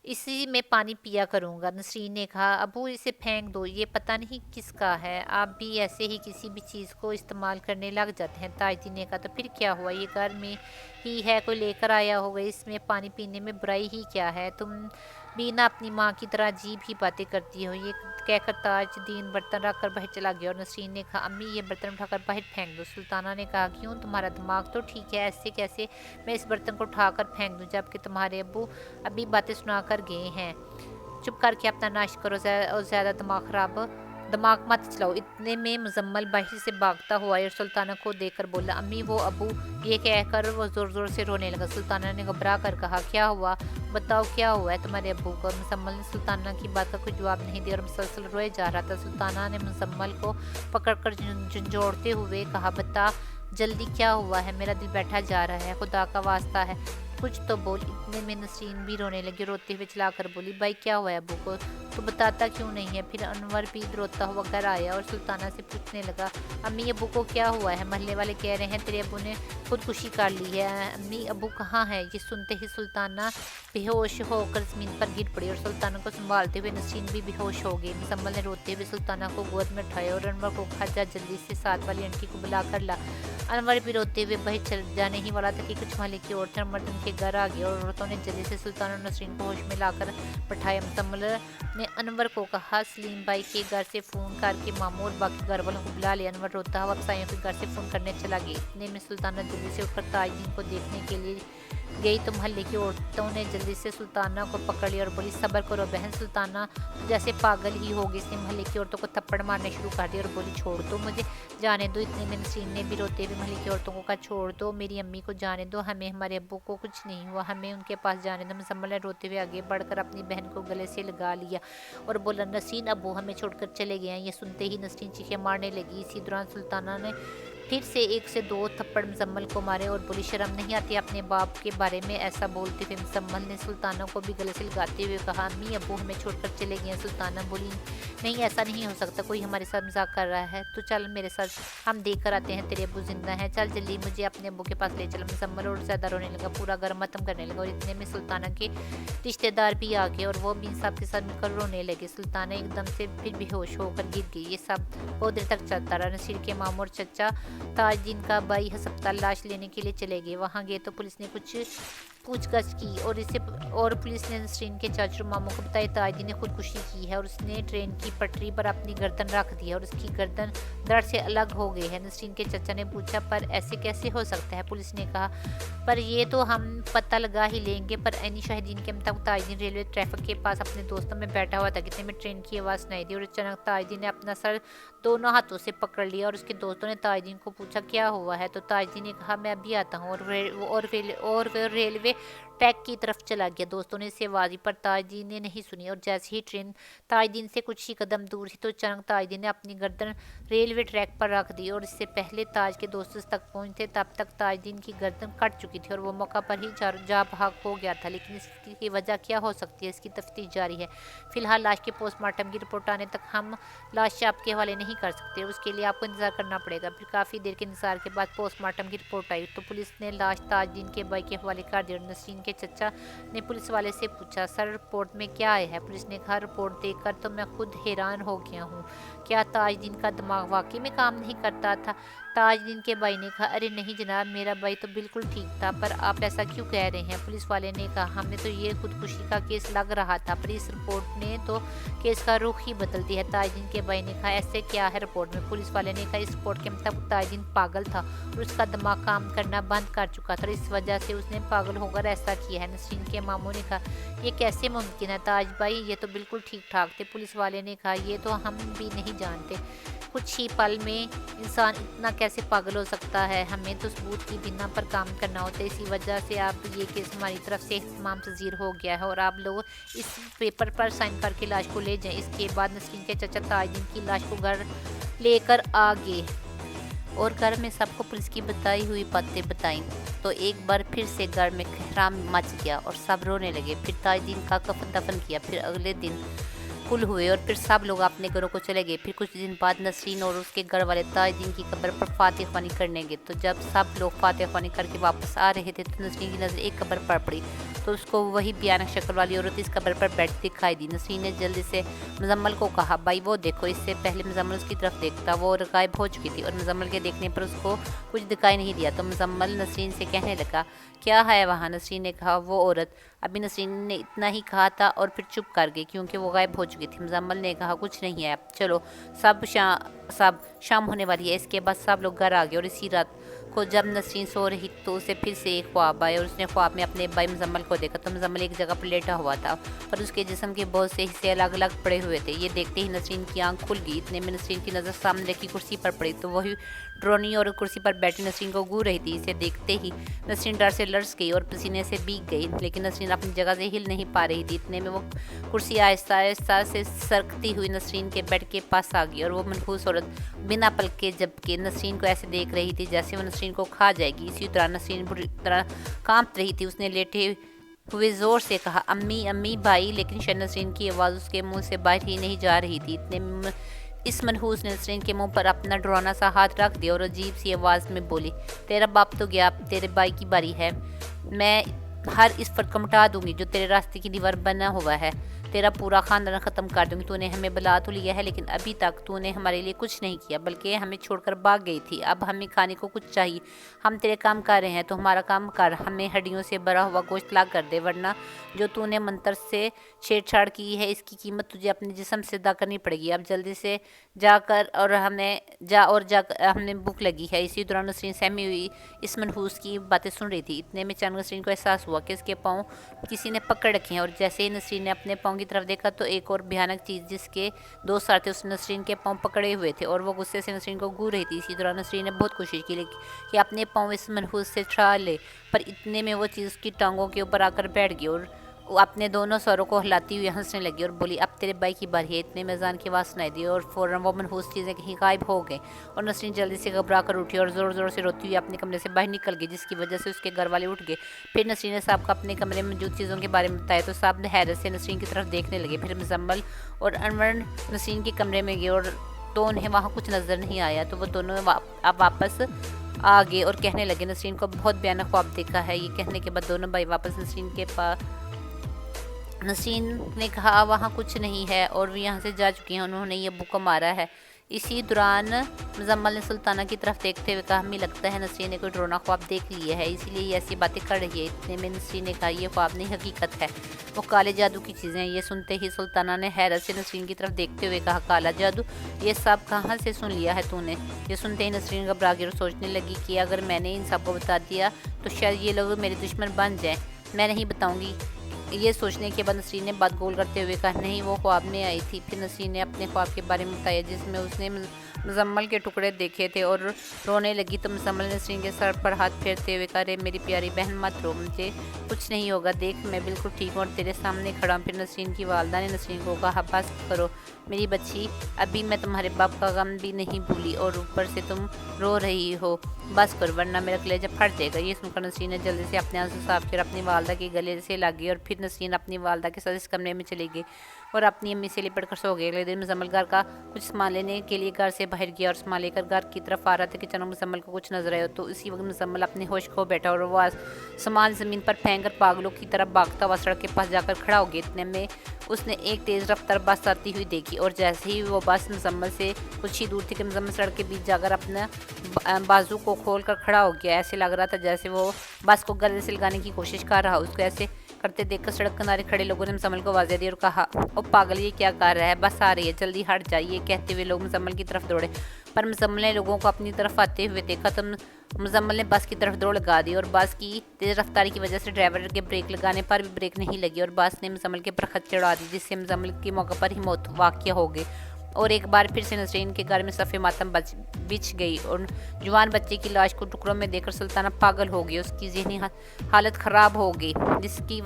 इसी में पानी पिया करूँगा। नसरीन ने कहा, अबू इसे फेंक दो, ये पता नहीं किसका है, आप भी ऐसे ही किसी भी चीज़ को इस्तेमाल करने लग जाते हैं। ताजदीन ने कहा, तो फिर क्या हुआ, ये घर में ही है, कोई लेकर आया होगा, इसमें पानी पीने में बुराई ही क्या है? तुम भी ना अपनी माँ की तरह अजीब ही बातें करती हो। ये कहकर ताजदीन बर्तन रख कर बाहर चला गया और नसरीन ने कहा, अम्मी ये बर्तन उठाकर बाहर फेंक दो। सुल्ताना ने कहा, क्यों, तुम्हारा दिमाग तो ठीक है, ऐसे कैसे मैं इस बर्तन को उठाकर फेंक दूँ जबकि तुम्हारे अब्बू अभी बातें सुना कर गए हैं। चुप करके अपना नाश करो और ज़्यादा दिमाग मत चलाओ। इतने में मुजम्मल बाहर से भागता हुआ और सुल्ताना को देखकर बोला, अम्मी वो अबू। ये कहकर वो ज़ोर ज़ोर से रोने लगा। सुल्ताना ने घबरा कर कहा, क्या हुआ, बताओ क्या हुआ है तुम्हारे अब्बू को? मुजम्मल ने सुल्ताना की बात का कोई जवाब नहीं दिया और मुसलसल रोए जा रहा था। सुल्ताना ने मुजम्मल को पकड़कर झंझोड़ते हुए कहा, बता जल्दी क्या हुआ है, मेरा दिल बैठा जा रहा है, खुदा का वास्ता है कुछ तो बोल। इतने में नसरीन भी रोने लगी, रोते हुए चला कर बोली, भाई क्या हुआ है अबू को, तो बताता क्यों नहीं है? फिर अनवर भी रोता हुआ घर आया और सुल्ताना से पूछने लगा, अम्मी अबू को क्या हुआ है? महल्ले वाले कह रहे हैं तेरे अबू ने खुदकुशी कर ली है। अम्मी अबू कहाँ है? ये सुनते ही सुल्ताना बेहोश होकर ज़मीन पर गिर पड़ी और सुल्ताना को संभालते हुए नसरीन भी बेहोश हो गई। मुजम्मल ने रोते हुए सुल्ताना को गोद में उठाया और अनवर को कहा, जा जल्दी से साथ वाली आंटी को बुला कर ला। अनवर भी रोते हुए बाहर चल जाने ही वाला था कि कुछ महल्ले की औरतें मर्द उनके घर आ गई और औरतों ने जल्दी से सुल्तान और नसरीन को होश में लाकर बैठाया। मुजम्मल ने अनवर को कहा, सलीम भाई के घर से फ़ोन करके मामू और बाकी घर वालों को बुला लिया। अनवर रोता हुआ साइयों के घर से फ़ोन करने चला गया। इतने में सुल्ताना जल्दी से उठकर ताजदीन को देखने के लिए गई तो महल्ले की औरतों ने जल्दी से सुल्ताना को पकड़ लिया और बोली, सब्र करो बहन, सुल्ताना जैसे पागल ही होगी। इसने महल्ले की औरतों को थप्पड़ मारने शुरू कर दिया और बोली, छोड़ दो मुझे, जाने दो। इतने में नसरीन ने भी रोते हुए महल्ले की औरतों को कहा, छोड़ दो मेरी अम्मी को, जाने दो, हमें हमारे अब्बू को कुछ नहीं हुआ, हमें उनके पास जाने दो। मुजम्मल ने रोते हुए आगे बढ़कर अपनी बहन को गले से लगा लिया और बोला, नसरीन अब्बू हमें छोड़कर चले गए हैं। ये सुनते ही नसरीन चीखें मारने लगी। इसी दौरान सुल्ताना ने फिर से 1 से 2 थप्पड़ मुजम्मल को मारे और बोली, शर्म नहीं आती अपने बाप के बारे में ऐसा बोलते हुए? मुजम्मल ने सुल्ताना को भी गले से लगाते हुए कहा, अम्मी अब्बू हमें छोड़कर चले गए हैं। सुल्ताना बोली, नहीं ऐसा नहीं हो सकता, कोई हमारे साथ मजाक कर रहा है, तो चल मेरे साथ, हम देख कर आते हैं तेरे अब्बू जिंदा हैं, चल जल्दी मुझे अपने अब्बू के पास ले चल। मुजम्मल और ज़्यादा रोने लगा, पूरा घर मतम करने लगा और इतने में सुल्ताना के रिश्तेदार भी आ गए और वो भी इंसाफ के साथ मिलकर रोने लगे। सुल्ताना एकदम से फिर बेहोश होकर गिर गई। ये सब बहुत देर तक चलता रहा। नसीर के मामू और चचा ताजदीन का भाई अस्पताल लाश लेने के लिए चले गए। वहाँ गए तो पुलिस ने कुछ पूछताछ की और पुलिस ने नसरीन के चाचू मामू को बताया ताजदीन ने खुदकुशी की है और उसने ट्रेन की पटरी पर अपनी गर्दन रख दी है और उसकी गर्दन दर्द से अलग हो गई है। नसरीन के चचा ने पूछा, पर ऐसे कैसे हो सकता है? पुलिस ने कहा, पर ये तो हम पता लगा ही लेंगे। पर ऐनी शाहिदीन के मुताबिक ताजदीन रेलवे ट्रैफिक के पास अपने दोस्तों में बैठा हुआ था, कितने में ट्रेन की आवाज़ सुनाई दी और अचानक ताजदीन ने अपना सर दोनों हाथों से पकड़ लिया और उसके दोस्तों ने ताजदीन को पूछा, क्या हुआ है? तो ताजदीन ने कहा, मैं अभी आता हूँ, और रेलवे ट्रैक की तरफ चला गया। दोस्तों ने इसे आवाज़ी पर ताजदीन ने नहीं सुनी और जैसे ही ट्रेन ताजदीन से कुछ ही कदम दूर थी तो अचानक ताजदीन ने अपनी गर्दन रेलवे ट्रैक पर रख दी और इससे पहले ताज के दोस्त उस तक पहुंचते तब तक ताजदीन की गर्दन कट चुकी थी और वो मौका पर ही जा भाग हो गया था। लेकिन इसकी वजह क्या हो सकती है, इसकी तफ्तीश जारी है। फिलहाल लाश के पोस्टमार्टम की रिपोर्ट आने तक हम लाश आपके हवाले नहीं कर सकते, उसके लिए आपको इंतजार करना पड़ेगा। फिर काफ़ी देर के इंतजार के बाद पोस्टमार्टम की रिपोर्ट आई तो पुलिस ने लाश ताजदीन के भाई के हवाले कर दी और नसरीन के चचा ने पुलिस वाले से पूछा, सर रिपोर्ट में क्या आया है? पुलिस ने कहा, रिपोर्ट देखकर तो मैं खुद हैरान हो गया हूँ, क्या ताजदीन का दिमाग वाकई में काम नहीं करता था? ताजदीन के भाई ने कहा, अरे नहीं जनाब, मेरा भाई तो बिल्कुल ठीक था, पर आप ऐसा क्यों कह रहे हैं? पुलिस वाले ने कहा, हमें तो ये खुदकुशी का केस लग रहा था, पर इस रिपोर्ट ने तो केस का रुख ही बदल दिया है। ताजदीन के भाई ने कहा, ऐसे क्या है रिपोर्ट में? पुलिस वाले ने कहा, इस रिपोर्ट के मुताबिक ताजदीन पागल था और उसका दिमाग काम करना बंद कर चुका था, इस वजह से उसने पागल होकर ऐसा حملہ کیا ہے۔ نسرین کے ماموں نے کہا یہ کیسے ممکن ہے تاج بھائی، یہ تو بالکل ٹھیک ٹھاک تھے۔ پولیس والے نے کہا یہ تو ہم بھی نہیں جانتے، کچھ ہی پل میں انسان اتنا کیسے پاگل ہو سکتا ہے، ہمیں تو ثبوت کی بنا پر کام کرنا ہوتا ہے، اسی وجہ سے اب یہ کیس ہماری طرف سے اہتمام پذیر ہو گیا ہے اور آپ لوگ اس پیپر پر سائن کر کے لاش کو لے جائیں۔ اس کے بعد نسرین کے چچا تاج دین کی لاش کو گھر لے کر آ گئے اور گھر میں سب کو پولیس کی بتائی ہوئی باتیں بتائیں تو ایک بار پھر سے گھر میں کہرام مچ گیا اور سب رونے لگے۔ پھر تاج دین کا کفن دفن کیا، پھر اگلے دن کل ہوئے اور پھر سب لوگ اپنے گھروں کو چلے گئے۔ پھر کچھ دن بعد نسرین اور اس کے گھر والے تاج دین کی قبر پر فاتح خوانی کرنے گئے، تو جب سب لوگ فاتح خوانی کر کے واپس آ رہے تھے تو نسرین کی نظر ایک قبر پر پڑی تو اس کو وہی بھیانک شکل والی عورت اس قبر پر بیٹھی دکھائی دی۔ نسرین نے جلدی سے مزمل کو کہا بھائی وہ دیکھو، اس سے پہلے مزمل اس کی طرف دیکھتا وہ غائب ہو چکی تھی اور مزمل کے دیکھنے پر اس کو کچھ دکھائی نہیں دیا تو مزمل نسرین سے کہنے لگا کیا ہے وہاں؟ نسرین نے کہا وہ عورت۔ ابھی نسرین نے اتنا ہی کہا تھا اور پھر چپ کر گئی کیونکہ وہ غائب ہو چکی تھی۔ مزمل نے کہا کچھ نہیں ہے، اب چلو سب شام ہونے والی ہے۔ اس کے بعد سب لوگ گھر آ گئے اور اسی رات کو جب نسرین سو رہی تو اسے پھر سے ایک خواب آیا اور اس نے خواب میں اپنے بھائی مزمل کو دیکھا تو مزمل ایک جگہ پر لیٹا ہوا تھا پر اس کے جسم کے بہت سے حصے الگ الگ پڑے ہوئے تھے۔ یہ دیکھتے ہی نسرین کی آنکھ کھل گئی، اتنے میں نسرین کی نظر سامنے رکھی کرسی پر پڑی تو وہی ڈرونی اور کرسی پر بیٹھی نسرین کو گھور رہی تھی۔ اسے دیکھتے ہی نسرین ڈر سے لرز گئی اور پسینے سے بھیگ گئی، لیکن نسرین اپنی جگہ سے ہل نہیں پا رہی تھی۔ اتنے میں وہ کرسی آہستہ آہستہ سے سرکتی ہوئی نسرین کے بیڈ کے پاس آ گئی اور وہ منحوس عورت بنا پلکے جھپکے نسرین کو ایسے دیکھ رہی تھی جیسے وہ نسرین کو کھا جائے گی۔ اسی طرح نسرین بری طرح کانپ رہی تھی، اس نے لیٹے ہوئے زور سے کہا امی امی بھائی، لیکن شاید نسرین کی آواز اس کے منہ سے باہر ہی نہیں جا رہی تھی۔ اتنے میں اس منحوس نے نسرین کے منہ پر اپنا ڈرانا سا ہاتھ رکھ دیا اور عجیب سی آواز میں بولی تیرا باپ تو گیا، اب تیرے بھائی کی باری ہے، میں ہر اس فرد کو مٹا دوں گی جو تیرے راستے کی دیوار بنا ہوا ہے، تیرا پورا خاندان ختم کر دوں گی۔ تو نے ہمیں بلا تو لیا ہے لیکن ابھی تک تو نے ہمارے لیے کچھ نہیں کیا بلکہ ہمیں چھوڑ کر بھاگ گئی تھی، اب ہمیں کھانے کو کچھ چاہیے، ہم تیرے کام کر رہے ہیں تو ہمارا کام کر، ہمیں ہڈیوں سے بھرا ہوا گوشت لا کر دے، ورنہ جو تو نے منتر سے چھیڑ چھاڑ کی ہے اس کی قیمت تجھے اپنے جسم سے ادا کرنی پڑے گی، اب جلدی سے جا کر اور ہمیں بھوک لگی ہے۔ اسی دوران نسرین سہمی ہوئی اس منحوس کی باتیں سن رہی تھی۔ اتنے میں چند نسرین کو احساس ہوا کہ اس کے پاؤں کسی نے پکڑ رکھے ہیں اور جیسے ہی نسرین نے اپنے پاؤں کی طرف دیکھا تو ایک اور بھیانک چیز جس کے دو سر تھے اس نسرین کے پاؤں پکڑے ہوئے تھے اور وہ غصے سے نسرین کو گھور رہی تھی۔ اسی دوران نسرین نے بہت کوشش کی کہ اپنے پاؤں اس منحوس سے چھڑا لے پر اتنے میں وہ چیز اس کی ٹانگوں کے اوپر آ کر بیٹھ گئی اور وہ اپنے دونوں سروں کو ہلاتی ہوئی ہنسنے لگی اور بولی اب تیرے بھائی کی باری ہے۔ اتنے میں اذان کی آواز سنائی دی اور فوراً وہ منحوس چیزیں کہیں غائب ہو گئیں اور نسرین جلدی سے گھبرا کر اٹھی اور زور زور سے روتی ہوئی اپنے کمرے سے باہر نکل گئی جس کی وجہ سے اس کے گھر والے اٹھ گئے۔ پھر نسرین نے صاحب کو اپنے کمرے میں موجود چیزوں کے بارے میں بتایا تو صاحب حیرت سے نسرین کی طرف دیکھنے لگے۔ پھر مزمل اور انور نسرین کے کمرے میں گئے اور تو انہیں وہاں کچھ نظر نہیں آیا تو وہ دونوں اب واپس آ گئے اور کہنے لگے نسرین کو بہت بھیانک خواب دیکھا ہے۔ یہ کہنے کے بعد دونوں بھائی واپس نسرین کے پاس، نسرین نے کہا وہاں کچھ نہیں ہے اور وہ یہاں سے جا چکی ہیں، انہوں نے یہ بھوکا مارا ہے۔ اسی دوران مزمل نے سلطانہ کی طرف دیکھتے ہوئے کہا ہمیں لگتا ہے نسرین نے کوئی ڈراؤنا خواب دیکھ لیا ہے اسی لیے یہ ایسی باتیں کر رہی ہے۔ اتنے میں نسرین نے کہا یہ خواب نہیں حقیقت ہے، وہ کالے جادو کی چیزیں ہیں۔ یہ سنتے ہی سلطانہ نے حیرت سے نسرین کی طرف دیکھتے ہوئے کہا کالا جادو، یہ سب کہاں سے سن لیا ہے تو نے؟ یہ سنتے ہی نسرین گھبرا گئی اور سوچنے لگی کہ اگر میں نے ان سب کو بتا دیا تو شاید یہ لوگ میرے دشمن بن جائیں، میں نہیں بتاؤں گی۔ یہ سوچنے کے بعد نسرین نے بات گول کرتے ہوئے کہا نہیں وہ خواب میں آئی تھی۔ پھر نسرین نے اپنے خواب کے بارے میں بتایا جس میں اس نے مزمل کے ٹکڑے دیکھے تھے اور رونے لگی تو مزمل نے نسرین کے سر پر ہاتھ پھیرتے ہوئے کہا ارے میری پیاری بہن مت رو، مجھے کچھ نہیں ہوگا، دیکھ میں بالکل ٹھیک ہوں اور تیرے سامنے کھڑا ہوں۔ پھر نسرین کی والدہ نے نسرین کو کہا بس کرو میری بچی، ابھی میں تمہارے باپ کا غم بھی نہیں بھولی اور اوپر سے تم رو رہی ہو، بس کرو ورنہ میرا کلیجہ پھٹ جائے گا۔ یہ سن کر نسرین نے جلدی سے اپنے آنسو صاف کر اپنی والدہ کے گلے سے لگی اور پھر نسرین اپنی والدہ کے ساتھ اس کمرے میں چلی گئی اور اپنی امی سے لپٹ کر سو گئی۔ اگلے دن مزمل گھر کا کچھ سامان لینے کے لیے گھر سے باہر گیا اور سامان لے کر گھر کی طرف آ رہا تھا کہ اچانک مزمل کو کچھ نظر آیا تو اسی وقت مزمل اپنے ہوش کھو بیٹھا اور وہ سامان زمین پر پھینک کر پاگلوں کی طرح بھاگتا ہوا سڑک کے پاس جا کر کھڑا ہو گیا۔ اتنے میں اس نے ایک تیز رفتار بس آتی ہوئی دیکھی اور جیسے ہی وہ بس مزمل سے کچھ ہی دور تھی کہ مزمل سڑک کے بیچ جا کر اپنا بازو کو کھول کر کھڑا ہو گیا، ایسے لگ رہا تھا جیسے وہ بس کو گلے سے لگانے کی کوشش کر رہا، اس کو ایسے करते देखकर सड़क किनारे खड़े लोगों ने मुजम्मिल को आवाज़ दी और कहा, ओ पागल, ये क्या कर रहा है, बस आ रही है, जल्दी हट जाइए। कहते हुए लोग मुजम्मिल की तरफ दौड़े, पर मुजम्मिल ने लोगों को अपनी तरफ आते हुए देखा तो मुजम्मिल ने बस की तरफ दौड़ लगा दी और बस की तेज़ रफ्तारी की वजह से ड्राइवर के ब्रेक लगाने पर भी ब्रेक नहीं लगी और बस ने मुजम्मिल के पर खत चढ़ा दी, जिससे मुजम्मिल की मौके पर ही मौत वाक़या हो गई। और एक बार फिर से नसरीन के घर में सफ़े मातम बिछ गई और जवान बच्चे की लाश को टुकड़ों में देखकर सुल्ताना पागल हो गई। उसकी ज़हनी हालत ख़राब हो गई, जिसकी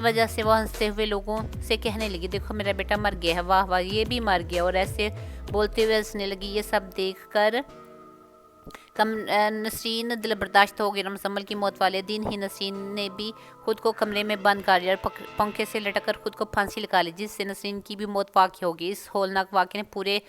वजह से वह हंसते हुए लोगों से कहने लगी, देखो मेरा बेटा मर गया है, वाह वाह, ये भी मर गया। और ऐसे बोलते हुए हंसने लगी। ये सब देख कर नसरीन दिल बर्दाश्त हो गई। मुजम्मिल की मौत वाले दिन ही नसरीन ने भी खुद को कमरे में बंद कर लिया और पंखे से लटक कर खुद को फांसी लगा ली, जिससे नसरीन की भी मौत वाक़या हो गई। इस होलनाक वाक़े ने पूरे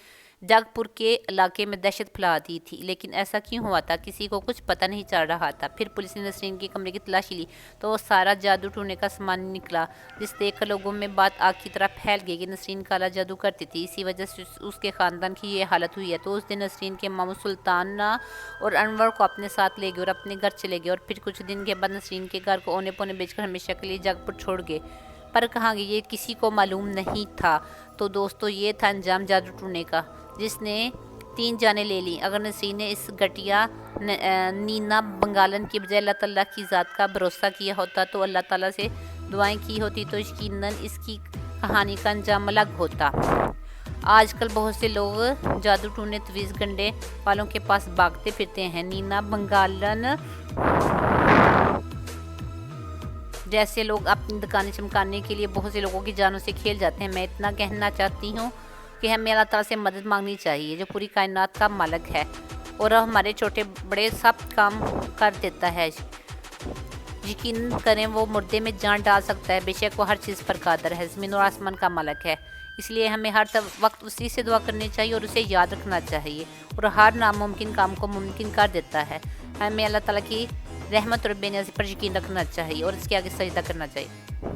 जगपुर के इलाके में दहशत फैला दी थी, लेकिन ऐसा क्यों हुआ था, किसी को कुछ पता नहीं चल रहा था। फिर पुलिस ने नसरीन के कमरे की तलाशी ली तो वो सारा जादू टूने का सामान निकला, जिस देख कर लोगों में बात आग की तरह फैल गई कि नसरीन काला जादू करती थी, इसी वजह से उसके ख़ानदान की ये हालत हुई है। तो उस दिन नसरीन के मामू सुल्ताना और अनवर को अपने साथ ले गए और अपने घर चले गए और फिर कुछ दिन के बाद नसरीन के घर को औने पौने बेचकर हमेशा के लिए जगपुर छोड़ गए। पर कहाँ गए ये किसी को मालूम नहीं था। तो दोस्तों, ये था अंजाम जादू टूने का, जिसने 3 जानें ले ली। अगर नसरीन ने इस घटिया नीना बंगालन की बजाय अल्लाह ताला की ज़ात का भरोसा किया होता तो अल्लाह ताला से दुआएं की होती तो यकीनन इसकी कहानी का अंजाम अलग होता। आजकल बहुत से लोग जादू टूने तवीज़ गंडे वालों के पास भागते फिरते हैं। नीना बंगालन जैसे लोग अपनी दुकानें चमकाने के लिए बहुत से लोगों की जानों से खेल जाते हैं। मैं इतना कहना चाहती हूँ कि हमें अल्लाह ताला से मदद मांगनी चाहिए, जो पूरी कायनात का मालिक है और हमारे छोटे बड़े सब काम कर देता है। यकीन करें वो मुर्दे में जान डाल सकता है, बेशक वो हर चीज़ पर कादर है, ज़मीन और आसमान का मालिक है। इसलिए हमें हर वक्त उसी से दुआ करनी चाहिए और उसे याद रखना चाहिए, और हर नामुमकिन काम को मुमकिन कर देता है। हमें अल्लाह ताला की रहमत और बेनियाज़ी पर यकीन रखना चाहिए और इसके आगे सजदा करना चाहिए।